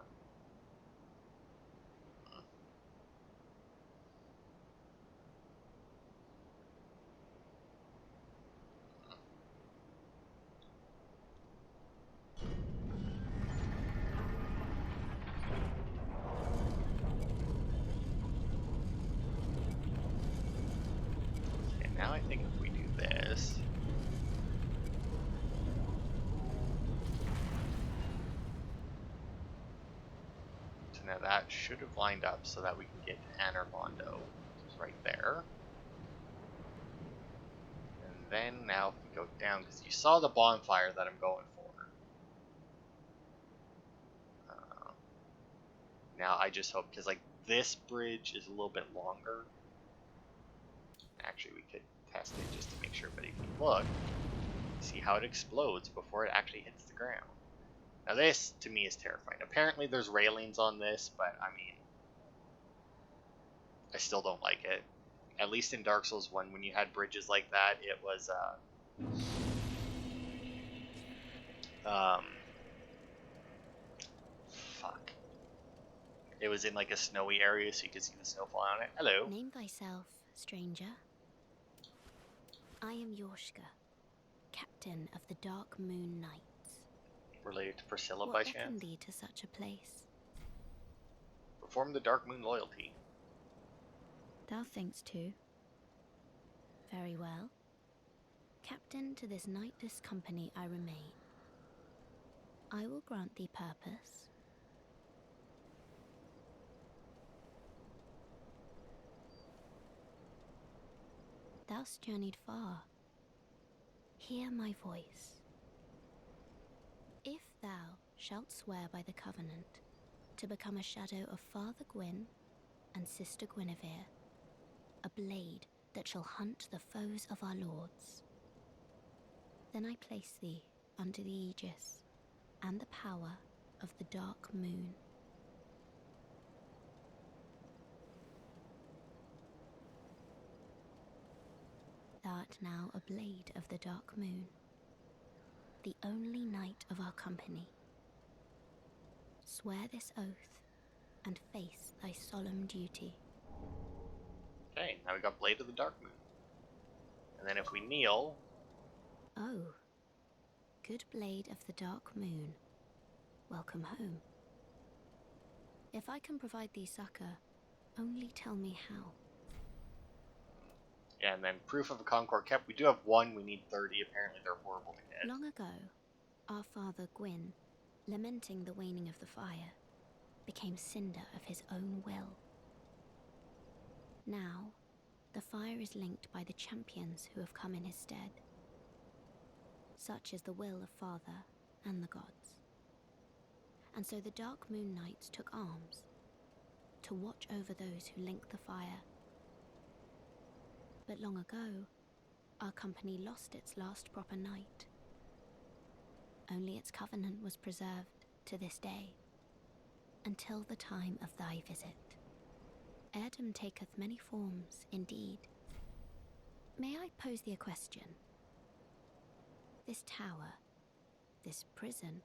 Okay, now I think if we do this... So now that should have lined up so that we can get to Anor Londo, which is right there. And then now if we go down, because you saw the bonfire that I'm going for. Now I just hope, because like this bridge is a little bit longer. Actually, we could test it just to make sure, but if you look, see how it explodes before it actually hits the ground. Now this, to me, is terrifying. Apparently there's railings on this, but I mean, I still don't like it. At least in Dark Souls 1, when you had bridges like that, it was, fuck. It was in like a snowy area, so you could see the snowfall on it. Hello. Name thyself, stranger. I am Yorshka, captain of the Dark Moon Knights. Related to Priscilla What by beckoned chance? thee to such a place? Perform the Dark Moon loyalty. Thou thinkst too. Very well. Captain to this knightless company I remain. I will grant thee purpose. Thou'st journeyed far. Hear my voice. If thou shalt swear by the covenant to become a shadow of Father Gwyn and Sister Guinevere, a blade that shall hunt the foes of our lords, then I place thee under the aegis and the power of the Dark Moon. Thou art now a blade of the Dark Moon, the only knight of our company. Swear this oath and face thy solemn duty. Okay, now we got Blade of the Dark Moon. And then if we kneel... Oh, good blade of the Dark Moon, welcome home. If I can provide thee succor, only tell me how. Yeah, and then Proof of a Concord kept. We do have one, we need 30. Apparently they're horrible to get. Long ago, our father Gwyn, lamenting the waning of the fire, became cinder of his own will. Now, the fire is linked by the champions who have come in his stead. Such is the will of Father and the gods. And so the Dark Moon Knights took arms to watch over those who link the fire. But long ago, our company lost its last proper knight. Only its covenant was preserved to this day, until the time of thy visit. Heirdom taketh many forms, indeed. May I pose thee a question? This tower, this prison,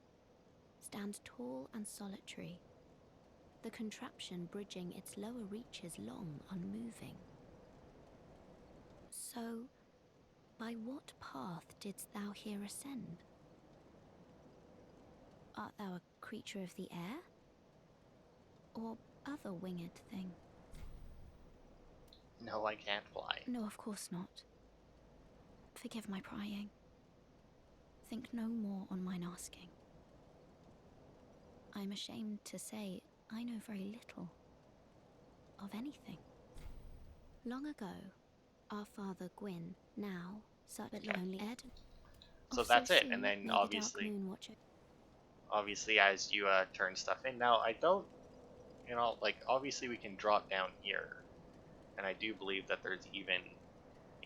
stands tall and solitary, the contraption bridging its lower reaches long unmoving. So, by what path didst thou here ascend? Art thou a creature of the air? Or other winged thing? No, I can't fly. No, of course not. Forgive my prying. Think no more on mine asking. I am ashamed to say I know very little. of anything. Long ago, our father Gwyn, now such a lonely Ed. So that's it, and then obviously, as you turn stuff in. Now I don't, like obviously we can drop down here, and I do believe that there's even,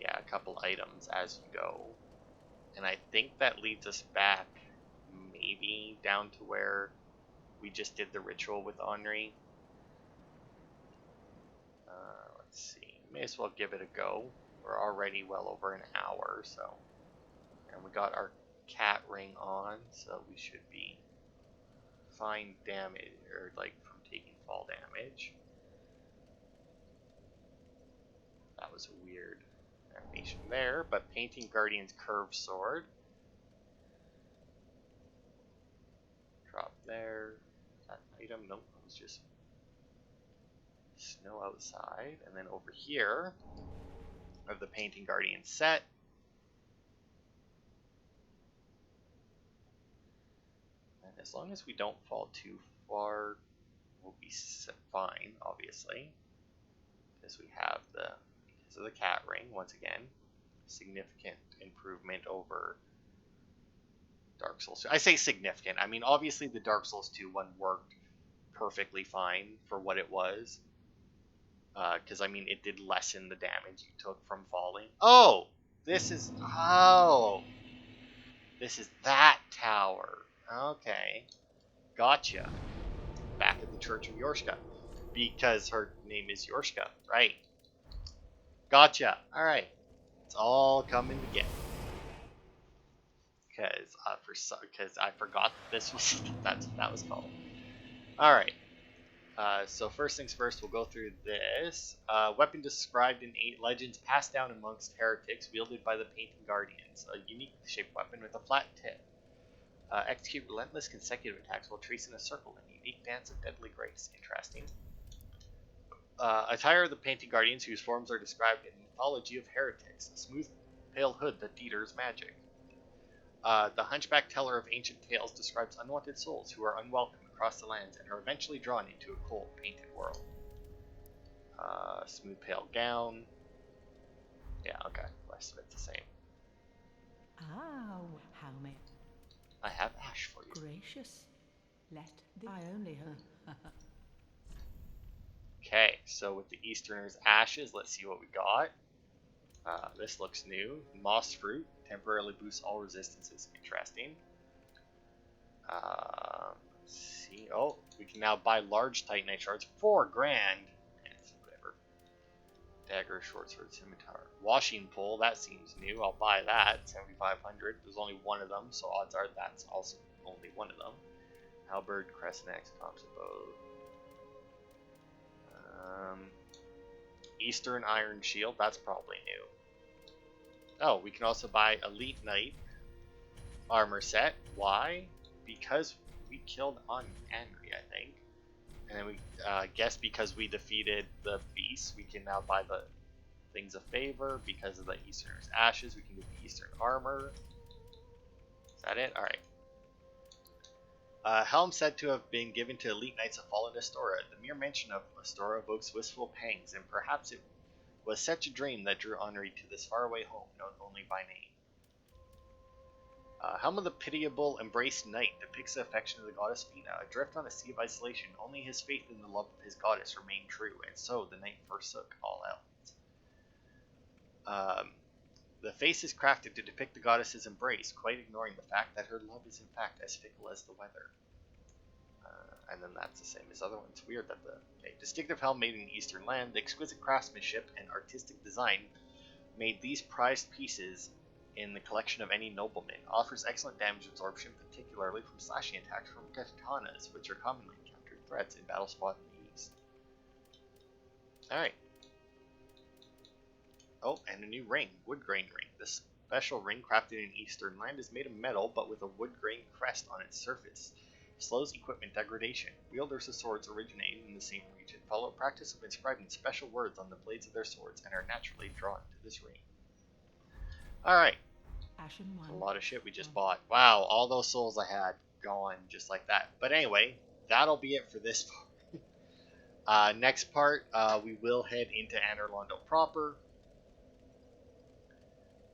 a couple items as you go, and I think that leads us back, maybe down to where we just did the ritual with Henri. Let's see, may as well give it a go. We're already well over an hour, so, and we got our cat ring on, so we should be fine damage, or like from taking fall damage. That was a weird animation there, but Painting Guardian's curved sword. Drop there. That item, nope, it was just snow outside. And then over here, I have the Painting Guardian set. And as long as we don't fall too far, we'll be fine, obviously. Because we have because of the cat ring, once again, significant improvement over Dark Souls 2. I say significant. I mean, obviously the Dark Souls 2 one worked perfectly fine for what it was. Because, I mean, it did lessen the damage you took from falling. Oh! This is that tower. Okay. Gotcha. Back at the Church of Yorshka. Because her name is Yorshka, right? Gotcha. Alright. It's all coming together. Because I forgot this was that was called. Alright. So first things first, we'll go through this. Weapon described in 8 legends passed down amongst heretics, wielded by the Painting Guardians. A unique shaped weapon with a flat tip. Execute relentless consecutive attacks while tracing a circle in a unique dance of deadly grace. Interesting. Attire of the Painting Guardians, whose forms are described in the mythology of heretics. A smooth, pale hood that deters magic. The Hunchback Teller of Ancient Tales describes unwanted souls who are unwelcome across the lands and are eventually drawn into a cold, painted world. Smooth, pale gown. Yeah, okay. Rest of it's the same. Ah, how may I have ash for you. Gracious. Let the I only her. Okay, so with the Easterner's ashes, let's see what we got. This looks new. Moss fruit temporarily boosts all resistances. Interesting. Let's see. Oh, we can now buy large Titanite shards. $4 grand. Whatever. Dagger, short sword, scimitar. Washing pole. That seems new. I'll buy that. 7,500. There's only one of them, so odds are that's also only one of them. Halberd, crescent axe, Thompson bow. Eastern Iron Shield, that's probably new. Oh, we can also buy Elite Knight armor set. Why? Because we killed Henri, I think. And then we guess because we defeated the beast, we can now buy the Things of Favor. Because of the Easterner's Ashes, we can get the Eastern Armor. Is that it? Alright. Helm said to have been given to elite knights of fallen Astora. The mere mention of Astora evokes wistful pangs, and perhaps it was such a dream that drew Henri to this faraway home, known only by name. Helm of the Pitiable Embraced Knight depicts the affection of the goddess Fina. Adrift on a sea of isolation, only his faith in the love of his goddess remained true, and so the knight forsook all else. The face is crafted to depict the goddess's embrace, quite ignoring the fact that her love is in fact as fickle as the weather. And then that's the same as other ones. Weird that distinctive helm made in Eastern land, the exquisite craftsmanship and artistic design made these prized pieces in the collection of any nobleman. Offers excellent damage absorption, particularly from slashing attacks from katanas, which are commonly encountered threats in battle spot in the east. Alright. Oh, and a new ring, wood grain ring. This special ring crafted in Eastern land is made of metal, but with a wood grain crest on its surface. Slows equipment degradation. Wielders of swords originating in the same region follow a practice of inscribing special words on the blades of their swords and are naturally drawn to this ring. Alright. A lot of shit we just bought. Wow, all those souls I had gone just like that. But anyway, that'll be it for this part. Next part, we will head into Anor Londo proper.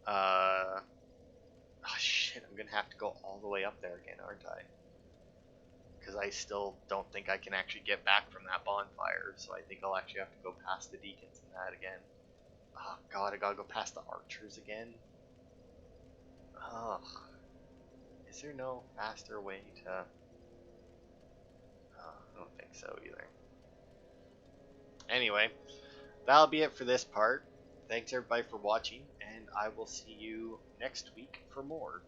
Oh shit, I'm gonna have to go all the way up there again, aren't I? Because I still don't think I can actually get back from that bonfire, so I think I'll actually have to go past the deacons and that again. Oh god, I gotta go past the archers again. Ugh. Is there no faster way to... I don't think so either. Anyway, that'll be it for this part. Thanks everybody for watching, and I will see you next week for more.